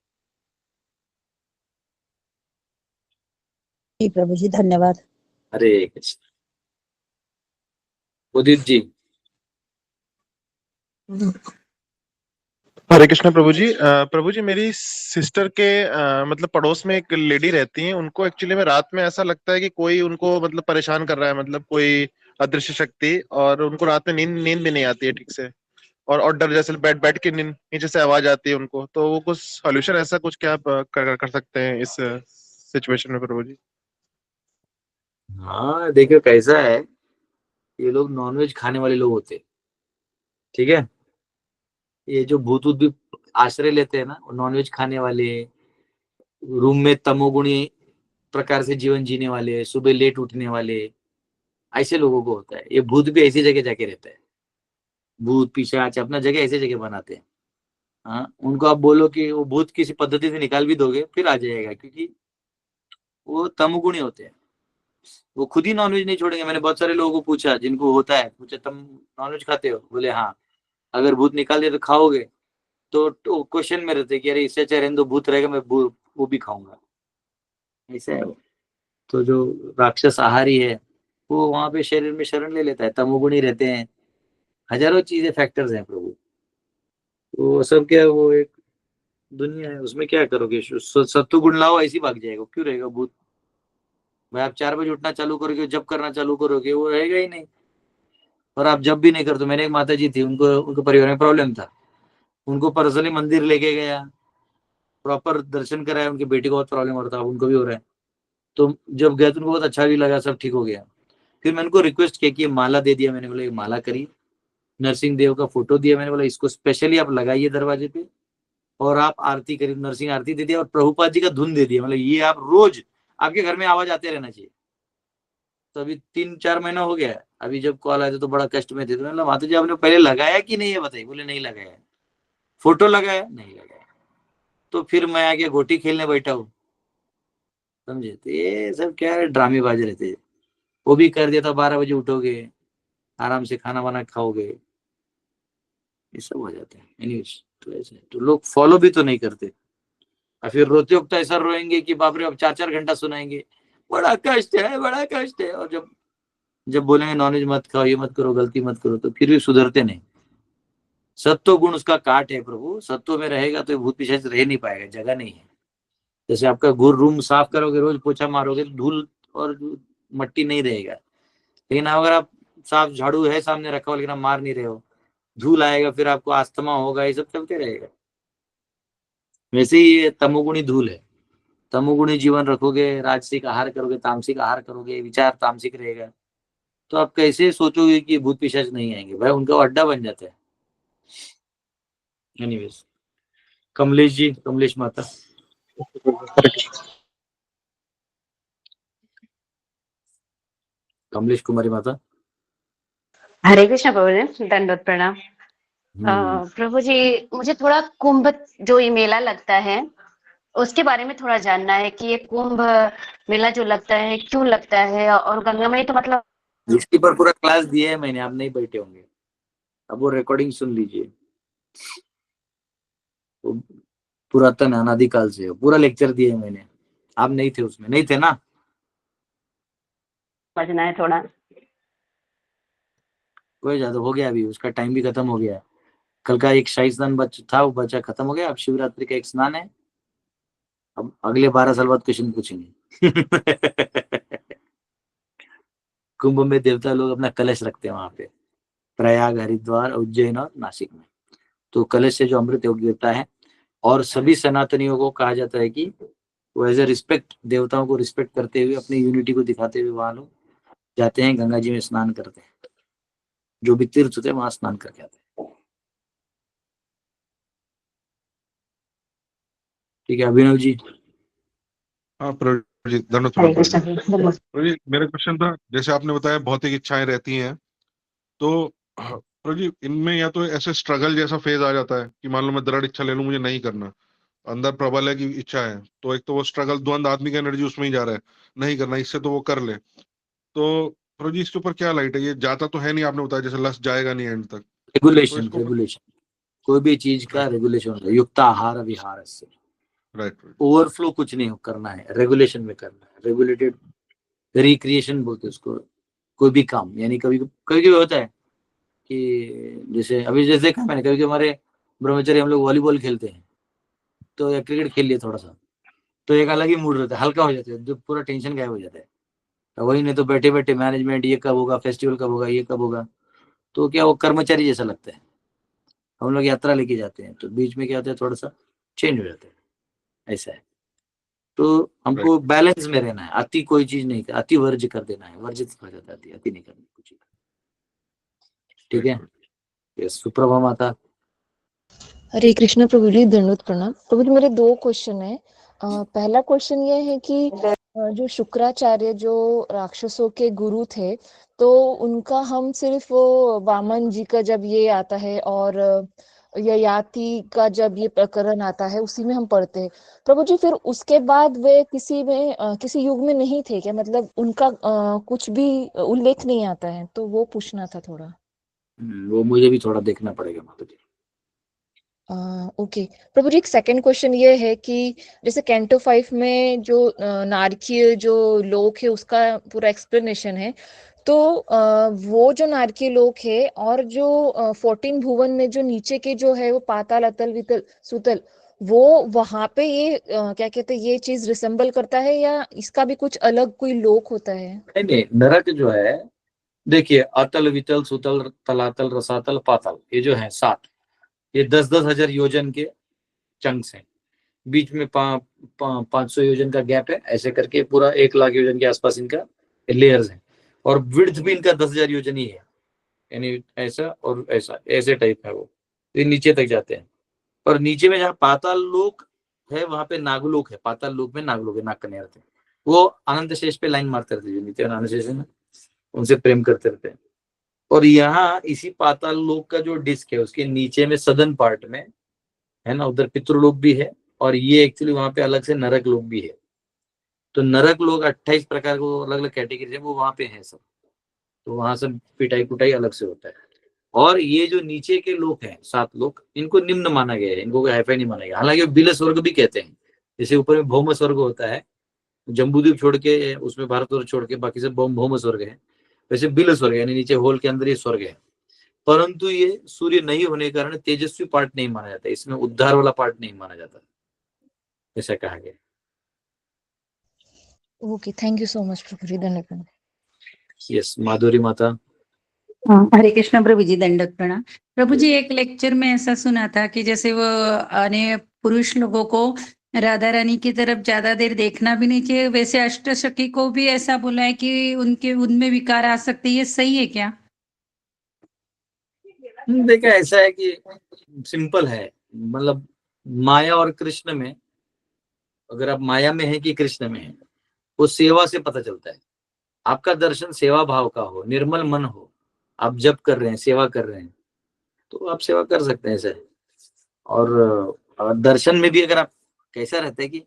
जी प्रभु जी, धन्यवाद। हरे कृष्ण। उदित जी। हरे कृष्ण प्रभु जी। प्रभु जी, मेरी सिस्टर के मतलब पड़ोस में एक लेडी रहती हैं, उनको एक्चुअली में रात में ऐसा लगता है कि कोई उनको मतलब परेशान कर रहा है, मतलब कोई अदृश्य शक्ति, और उनको रात में नींद नींद भी नहीं आती है ठीक से, और डर जैसे बैठ बैठ के नीचे से आवाज आती है उनको। तो वो कुछ सॉल्यूशन ऐसा कुछ क्या आप कर सकते हैं इस सिचुएशन में प्रभु जी? हाँ देखो कैसा है, ये लोग नॉनवेज खाने वाले लोग होते हैं, ठीक है। ये जो भूत भी आश्रय लेते हैं ना, नॉनवेज खाने वाले, रूम में तमोगुणी प्रकार से जीवन जीने वाले, सुबह लेट उठने वाले, ऐसे लोगों को होता है। ये भूत भी ऐसी जगह जाके रहता है, भूत पिशाच अपना जगह ऐसी जगह बनाते हैं। हाँ, उनको आप बोलो कि वो भूत किसी पद्धति से निकाल भी दोगे फिर आ जाएगा, क्योंकि वो तमोगुणी होते हैं। वो खुद ही नॉनवेज नहीं छोड़ेंगे। मैंने बहुत सारे लोगों को पूछा, जिनको होता है, पूछा तुम नॉनवेज खाते हो? बोले हाँ। अगर भूत निकाल दिया तो खाओगे? तो क्वेश्चन में रहते कि अरे इससे अच्छा रहने दो, भूत रहेगा मैं वो भी खाऊंगा। ऐसा है वो। तो जो राक्षस आहारी है वो वहां पे शरीर में शरण ले लेता है, तमोगुणी रहते हैं, हजारों चीजें फैक्टर्स हैं प्रभु। वो सब क्या है, वो एक दुनिया है, उसमें क्या करोगे? सत्तु गुण लाओ, ऐसी भाग जाएगा, क्यों रहेगा भूत? भाई आप 4 बजे उठना चालू करोगे, जब करना चालू करोगे, वो रहेगा ही नहीं। और आप जब भी नहीं करते। मैंने एक माता जी थी, उनको उनके परिवार में प्रॉब्लम था, उनको पर्सनली मंदिर लेके गया, प्रॉपर दर्शन कराया। उनकी बेटी को बहुत प्रॉब्लम हो रहा था, उनको भी हो रहा है। तो जब गया तो उनको बहुत अच्छा भी लगा, सब ठीक हो गया। फिर मैंने उनको रिक्वेस्ट किया कि ये माला दे दिया, मैंने बोला ये माला करिए। नरसिंह देव का फोटो दिया, मैंने बोला इसको स्पेशली आप लगाइए दरवाजे पे, और आप आरती करिए, नरसिंह आरती दे दिया, और प्रभुपाद जी का धुन दे दिया। मतलब ये आप रोज, आपके घर में आवाज आते रहना चाहिए। तो अभी 3-4 महीना हो गया है। अभी जब कॉल आया तो बड़ा कष्ट में थे, तो मैंने बोला माता जी आपने पहले लगाया कि नहीं है बताइए? बोले नहीं लगाया। फोटो लगाया? नहीं लगाया। तो फिर मैं आगे गोटी खेलने बैठा हूँ, समझे? तो ये सब क्या है, ड्रामेबाज रहते हैं। वो भी कर दिया था, 12 बजे उठोगे, आराम से खाना वाना खाओगे, ये सब हो जाता है। एनीवेज, तो ऐसे तो लोग फॉलो भी तो नहीं करते, और फिर रोते वक्त ऐसा रोएंगे कि बाप रे, अब 4-4 घंटा सुनाएंगे, बड़ा कष्ट है, बड़ा कष्ट है। और जब जब बोलेंगे नॉनवेज मत खाओ, ये मत करो, गलती मत करो, तो फिर भी सुधरते नहीं। सत्व गुण उसका काट है प्रभु, सत्व में रहेगा तो भूत पिशाच रह नहीं पाएगा, जगह नहीं है। जैसे आपका गुर रूम साफ करोगे, रोज पोछा मारोगे, धूल और मट्टी नहीं रहेगा। लेकिन अगर आप साफ झाड़ू है सामने रखा हो, लेकिन आप मार नहीं रहे हो, धूल आएगा, फिर आपको अस्थमा होगा, ये सब चलते रहेगा। वैसे ही ये तमोगुणी धूल है। तमोगुणी जीवन रखोगे, राजसिक आहार करोगे, तामसिक आहार करोगे, विचार तामसिक रहेगा, तो आप कैसे सोचोगे कि भूत पिशाच नहीं आएंगे? भाई उनका अड्डा बन जाता है। एनीवेज, कमलेश जी, कमलेश माता। कमलेश कुमारी माता। हरे कृष्ण प्रभु जी, दंडवत प्रणाम। प्रभु जी, मुझे थोड़ा कुंभ जो ये मेला लगता है उसके बारे में थोड़ा जानना है कि ये कुंभ मेला जो लगता है क्यों लगता है, और गंगा में तो मतलब इसके पर पूरा क्लास दिया है मैंने, आप नहीं बैठे होंगे, अब वो रिकॉर्डिंग सुन लीजिए। वो पुरातन अनादिकाल से पूरा लेक्चर दिया है मैंने, आप नहीं थे उसमें, नहीं थे ना? समझना है थोड़ा। कोई ज्यादा हो गया, अभी उसका टाइम भी खत्म हो गया। कल का एक शाही स्नान था, वो बचा, खत्म हो गया। अब शिवरात्रि का एक स्नान है, अब अगले 12 साल बाद क्वेश्चन पूछेंगे। कुंभ में देवता लोग अपना कलश रखते हैं वहां पे, प्रयाग, हरिद्वार, उज्जैन और नासिक में। तो कलश से जो अमृत योग गिरता है, और सभी सनातनियों को कहा जाता है कि वो एज ए रिस्पेक्ट, देवताओं को रिस्पेक्ट करते हुए, अपनी यूनिटी को दिखाते हुए वहां लोग जाते हैं, गंगा जी में स्नान करते हैं। जो भी तीर्थ होते हैं वहां स्नान करके आते हैं। ठीक है अभिनव जी। हाँ प्रभु जी, दंडवत हरे प्रणाम प्रभु कृष्ण जी। प्रभु। प्रभु जी, मेरा क्वेश्चन था, जैसे आपने बताया भौतिक इच्छाएं रहती हैं, तो प्रभु जी इनमें या तो ऐसे स्ट्रगल जैसा फेज आ जाता है कि मान लो मैं दृढ़ इच्छा ले लूं, मुझे नहीं करना, अंदर प्रबल है कि इच्छा है, तो एक तो वो स्ट्रगल, द्वंद, आदमी की एनर्जी उसमें ही जा रहा है, नहीं करना, इससे तो वो कर ले। तो प्रभु जी इसके ऊपर क्या लाइट है? ये जाता तो है नहीं, आपने बताया जैसे लस्ट जाएगा नहीं एंड तक, तो रेगुलेशन, इसको। रेगुलेशन, कोई भी चीज का राइट रेगुलेशन होता है, युक्त आहार विहार से। राइट ओवरफ्लो कुछ नहीं करना है, रेगुलेशन में करना है, रेगुलेटेड रिक्रिएशन बोलते हैं उसको। कोई भी काम, यानी कभी कभी होता है कि जैसे अभी जैसे देखा मैंने, कभी हमारे ब्रह्मचर्य हम लोग वॉलीबॉल खेलते हैं, तो या क्रिकेट खेल लिया थोड़ा सा, तो एक अलग ही मूड रहता है, हल्का हो जाता है, जो पूरा टेंशन गायब हो जाता है। तो वही नहीं तो बैठे बैठे मैनेजमेंट, ये कब होगा, फेस्टिवल कब होगा, ये कब होगा, तो क्या वो कर्मचारी जैसा लगता है। हम लोग यात्रा लेके जाते हैं, तो बीच में क्या होता है, थोड़ा सा चेंज हो जाता है, ऐसा है। तो राइट हमको बैलेंस में रहना है, अति कोई चीज नहीं, अति वर्ज कर देना है, वर्जित हो जाता है, अति नहीं करना कुछ। ठीक है। राइट। यस, सुप्रभा माता। हरे कृष्ण प्रभु जी, दंडवत प्रणाम। प्रभु जी मेरे 2 क्वेश्चन है। पहला क्वेश्चन ये है कि जो शुक्राचार्य जो राक्षसों के गुरु थे, तो उनका हम सिर्फ वो वामन जी का जब ये आता है और ययाति का जब ये प्रकरण आता है उसी में हम पढ़ते हैं। प्रभु जी फिर उसके बाद वे किसी में किसी युग में नहीं थे क्या? मतलब उनका कुछ भी उल्लेख नहीं आता है, तो वो पूछना था थोड़ा। वो मुझे भी थोड़ा देखना पड़ेगा माता जी। ओके प्रभु जी, एक सेकंड क्वेश्चन ये है कि जैसे कैंटो 5 में जो नारकीय जो लोक है उसका पूरा एक्सप्लेनेशन है, तो वो जो नारकीय लोक है और जो 14 भुवन में जो नीचे के जो है वो पाताल, अतल, वितल, सुतल, वो वहां पे ये क्या कहते हैं ये चीज रिसेंबल करता है या इसका भी कुछ अलग कोई लोक होता है? नहीं, नरक जो है, देखिए अतल, वितल, सुतल, तलातल, रसातल, पाताल, ये जो है 7, ये 10-10 हजार योजन के चंक्स हैं। बीच में 500 योजन का गैप है, ऐसे करके पूरा 1 लाख योजन के आसपास इनका लेयर्स है। और विड्थ भी इनका 10,000 योजन ही है, यानी ऐसा और ऐसा, ऐसे टाइप है वो, ये नीचे तक जाते हैं। और नीचे में जहाँ पाताल लोक है वहां पे नागलोक है, पाताल लोक में नागलोक है, नाग कन्या रहते हैं, वो अनंत शेष पे लाइन मारते रहते हैं, जो नीचे अनंत शेष है ना, उनसे प्रेम करते रहते हैं। और यहाँ इसी पाताल लोक का जो डिस्क है उसके नीचे में सदन पार्ट में है ना, उधर पितृलोक भी है, और ये एक्चुअली वहां पे अलग से नरक लोक भी है। तो नरक लोक 28 प्रकार को अलग अलग कैटेगरी है, वो वहां पे है सब। तो वहां सब पिटाई कुटाई अलग से होता है। और ये जो नीचे के लोग हैं 7 लोग, इनको निम्न माना गया है, इनको कोई हाईफाई नहीं माना गया। हालांकि बिल स्वर्ग भी कहते हैं, जैसे ऊपर में भौम स्वर्ग होता है, जम्बूद्वीप छोड़ के उसमें भारतवर्ष छोड़ के बाकी सब भौम स्वर्ग है, वैसे बिल स्वर्ग यानी नीचे होल के अंदर ये स्वर्ग है। परंतु ये सूर्य नहीं होने के कारण तेजस्वी पार्ट नहीं माना जाता, इसमें उद्धार वाला पार्ट नहीं माना जाता, ऐसा कहा गया। Okay, thank you so much प्रभु जी, धन्यवाद। यस, माधुरी माता। हरे कृष्ण प्रभु जी, दंडक प्रणाम। प्रभु जी, एक लेक्चर में ऐसा सुना था कि जैसे वो अन्य पुरुष लोगों को राधा रानी की तरफ ज्यादा देर देखना भी नहीं चाहिए, वैसे अष्टसखी को भी ऐसा बोला है कि उनमें विकार आ सकते, ये सही है क्या? देखा, ऐसा है कि सिंपल है, मतलब माया और कृष्ण में, अगर आप माया में है कि कृष्ण में है, वो सेवा से पता चलता है। आपका दर्शन सेवा भाव का हो, निर्मल मन हो, आप जप कर रहे हैं, सेवा कर रहे हैं, तो आप सेवा कर सकते हैं ऐसे। और दर्शन में भी अगर आप, कैसा रहता है कि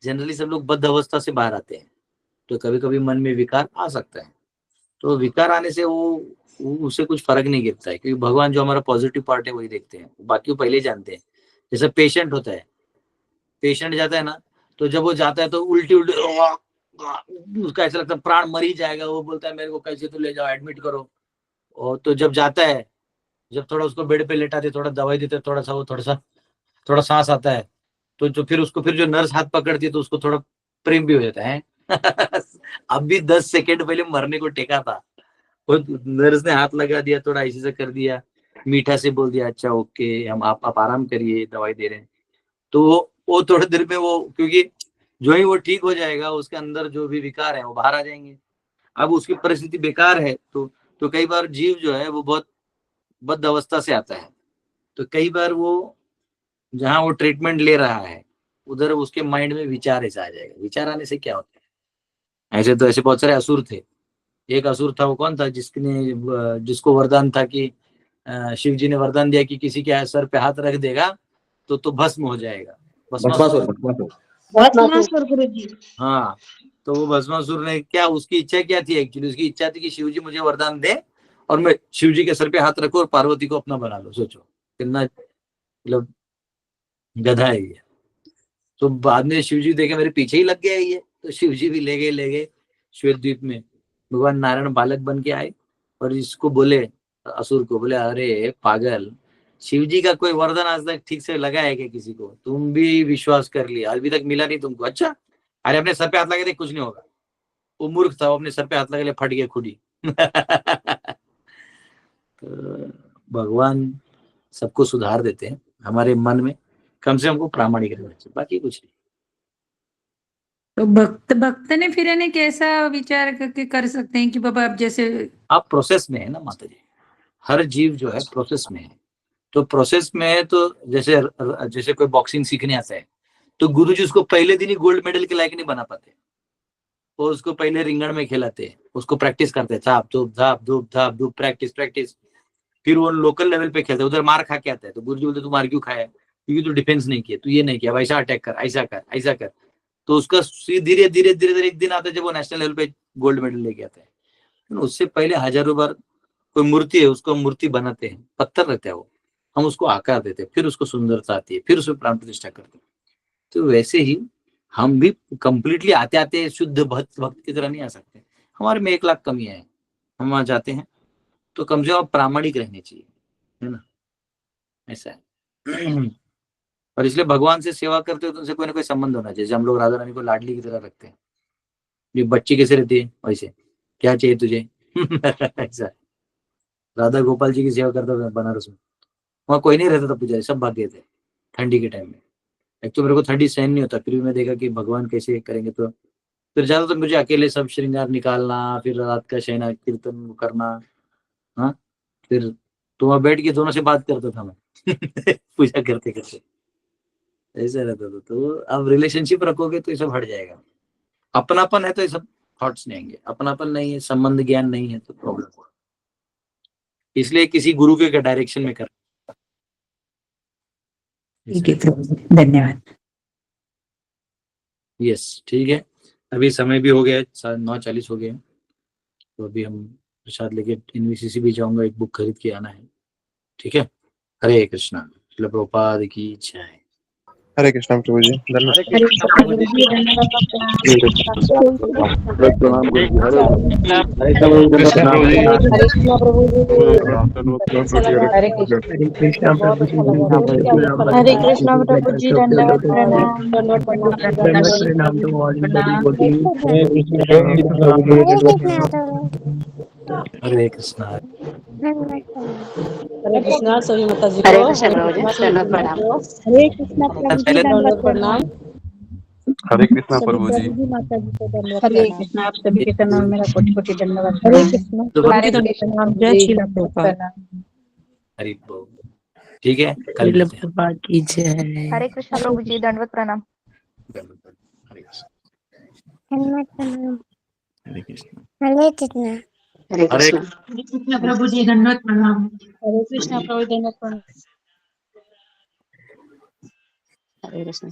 जनरली सब लोग बद्ध अवस्था से बाहर आते हैं, तो कभी कभी मन में विकार आ सकता है। तो विकार आने से वो उससे कुछ फर्क नहीं गिरता है, क्योंकि भगवान जो हमारा पॉजिटिव पार्ट है वही देखते हैं, बाकी वो पहले जानते हैं। जैसे पेशेंट होता है, पेशेंट जाता है ना, तो जब वो जाता है तो उल्टी उसका ऐसा लगता है प्राण मर ही जाएगा, वो बोलता है मेरे को कैसे तो ले जाओ, एडमिट करो। और तो जब जाता है, जब थोड़ा उसको बेड पे लेटाते, थोड़ा दवाई देते, थोड़ा सा वो थोड़ा सांस आता है, तो जो फिर उसको फिर जो नर्स हाथ पकड़ती है तो उसको थोड़ा प्रेम भी हो जाता है। अब भी 10 सेकेंड पहले मरने को टेका था, वो नर्स ने हाथ लगा दिया, थोड़ा ऐसे से कर दिया, मीठा से बोल दिया अच्छा ओके, हम आप आराम करिए, दवाई दे रहे हैं। तो वो थोड़ी देर में वो, क्योंकि जो ही वो ठीक हो जाएगा, उसके अंदर जो भी विकार है वो बाहर आ जाएंगे। अब उसकी परिस्थिति बेकार है, तो कई बार जीव जो है वो बहुत बद्ध अवस्था से आता है, तो कई बार वो जहाँ वो ट्रीटमेंट ले रहा है उधर उसके माइंड में विचार ऐसा आ जाएगा। विचार आने से क्या होता है, ऐसे तो ऐसे बहुत सारे असुर थे। एक असुर था, वो कौन था, जिसको वरदान था कि शिव जी ने वरदान दिया कि किसी के सर पे हाथ रख देगा तो भस्म हो जाएगा। भस्मासुर गुरुजी। हाँ, तो वो भस्मासुर ने क्या, उसकी इच्छा क्या थी, एक्चुअली उसकी इच्छा थी कि शिव जी मुझे वरदान दे और मैं शिव जी के सर पे हाथ रखूं और पार्वती को अपना बना लो। सोचो कितना मतलब गधा है ये। तो बाद में शिव जी देखे मेरे पीछे ही लग गया ये, तो शिव जी भी ले गए श्वेत द्वीप में। भगवान नारायण बालक बन के आए और इसको बोले, असुर को बोले, अरे पागल, शिव जी का कोई वरदान आज तक ठीक से लगा है क्या किसी को? तुम भी विश्वास कर लिया, अभी तक मिला नहीं तुमको? अच्छा, अरे अपने सर पे हाथ लगा दे, कुछ नहीं होगा। वो मूर्ख था, वो अपने सर पे हाथ लगा ले, फट गया खुद ही। तो भगवान सबको सुधार देते हैं हमारे मन में, कम से हमको प्रामाणिक रहना चाहिए, बाकी कुछ नहीं। तो भक्त ने फिर यानी कैसा विचार करके कर सकते हैं कि बाबा अब जैसे आप प्रोसेस में है ना माता जी, हर जीव जो है प्रोसेस में है। तो प्रोसेस में है, तो जैसे कोई बॉक्सिंग सीखने आता है तो गुरुजी उसको पहले दिन ही गोल्ड मेडल के लायक नहीं बना पाते, वो उसको पहले रिंगण में खिलाते हैं, उसको प्रैक्टिस करते हैं, धाप धूप धाप धूप धाप धूप, प्रैक्टिस। फिर वो लोकल लेवल पे खेलता है, उधर मार खा के आता है, तो गुरुजी बोलते तू मार क्यों खाया, क्योंकि तू डिफेंस नहीं किया, तू ये नहीं किया, अब ऐसा अटैक कर, ऐसा कर, ऐसा कर। तो उसका धीरे धीरे धीरे धीरे एक दिन आता है जब वो नेशनल लेवल पे गोल्ड मेडल लेके आता है। उससे पहले हजारों बार कोई मूर्ति है उसको मूर्ति बनाते हैं, पत्थर रहता है वो, हम उसको आकार देते हैं, फिर उसको सुंदरता आती है, फिर उसमें प्राण प्रतिष्ठा करते हैं। तो वैसे ही हम भी कंप्लीटली आते आते शुद्ध भक्त की तरह नहीं आ सकते। हमारे में 1 लाख कमियां हैं, हम वहां जाते हैं तो कम से कम प्रामाणिक रहने चाहिए, है ना, ऐसा है। और इसलिए भगवान से सेवा करते हो तो उनसे कोई ना कोई संबंध होना चाहिए। जैसे हम लोग राधा रानी को लाडली की तरह रखते हैं, ये बच्ची कैसे रहती है वैसे, क्या चाहिए तुझे ऐसा। राधा गोपाल जी की सेवा करता था बनारस में, वहाँ कोई नहीं रहता था पुजारी, सब भाग गए थे ठंडी के टाइम में। एक तो मेरे को ठंडी सहन नहीं होता, फिर भी मैं देखा कि भगवान कैसे करेंगे, तो फिर ज्यादा तो मुझे अकेले सब श्रृंगार निकालना, फिर रात का शयना कीर्तन करना, हाँ, फिर तो वहाँ बैठ के दोनों से बात करता था मैं पूजा करते करते, ऐसा रहता था। तो अब रिलेशनशिप रखोगे तो ये सब हट जाएगा। अपनापन है तो ये सब थॉट्स नहीं आएंगे, अपनापन नहीं है, संबंध ज्ञान नहीं है तो प्रॉब्लम होगा। इसलिए किसी गुरु के डायरेक्शन में कर। ठीक है प्रभु, धन्यवाद। यस, ठीक है, अभी समय भी हो गया है, 9:40 हो गए हैं, तो अभी हम प्रसाद लेके एनवीसीसी भी जाऊंगा, एक बुक खरीद के आना है, ठीक है। हरे कृष्णा, श्रील प्रभुपाद की जय। हरे कृष्णा प्रभु जी, धन्यवाद। हरे कृष्णा प्रभु जी, प्रणाम गुरु जी, हरे कृष्ण प्रभु जी, हरे कृष्णा प्रभु जी, हरे कृष्णा प्रभु जी, दंडवत प्रणाम। दंडवत प्रणाम टू ऑल बॉडी। हरे कृष्णा। हरे कृष्णा सभी माता जी हरे को। कृष्ण प्रभु जी, दंडवत प्रणाम। हरे कृष्णा प्रभु जी, दंडवत प्रणाम। हरे कृष्णा प्रभु जी। माता जी को दंडवत हरे प्रणाम। कृष्णा, आप सभी के चरणों में मेरा कोटि कोटि धन्यवाद। हरे कृष्णा हरे कृष्णा, जय श्री प्रभुपाद। हरि बोल, ठीक है, कल श्रील मिलते हैं। प्रभुपाद की जय। हरे कृष्णा प्रभु जी, दंडवत प्रणाम। हरे कृष्ण, दंडवत प्रणाम। हरे कृष्ण, हरे कृष्णा। हरे हरे कृष्ण। हरे कृष्णा प्रभु जी, धन्यवाद प्रणाम। हरे कृष्णा प्रभु दंडवत प्रणाम। हरे कृष्ण।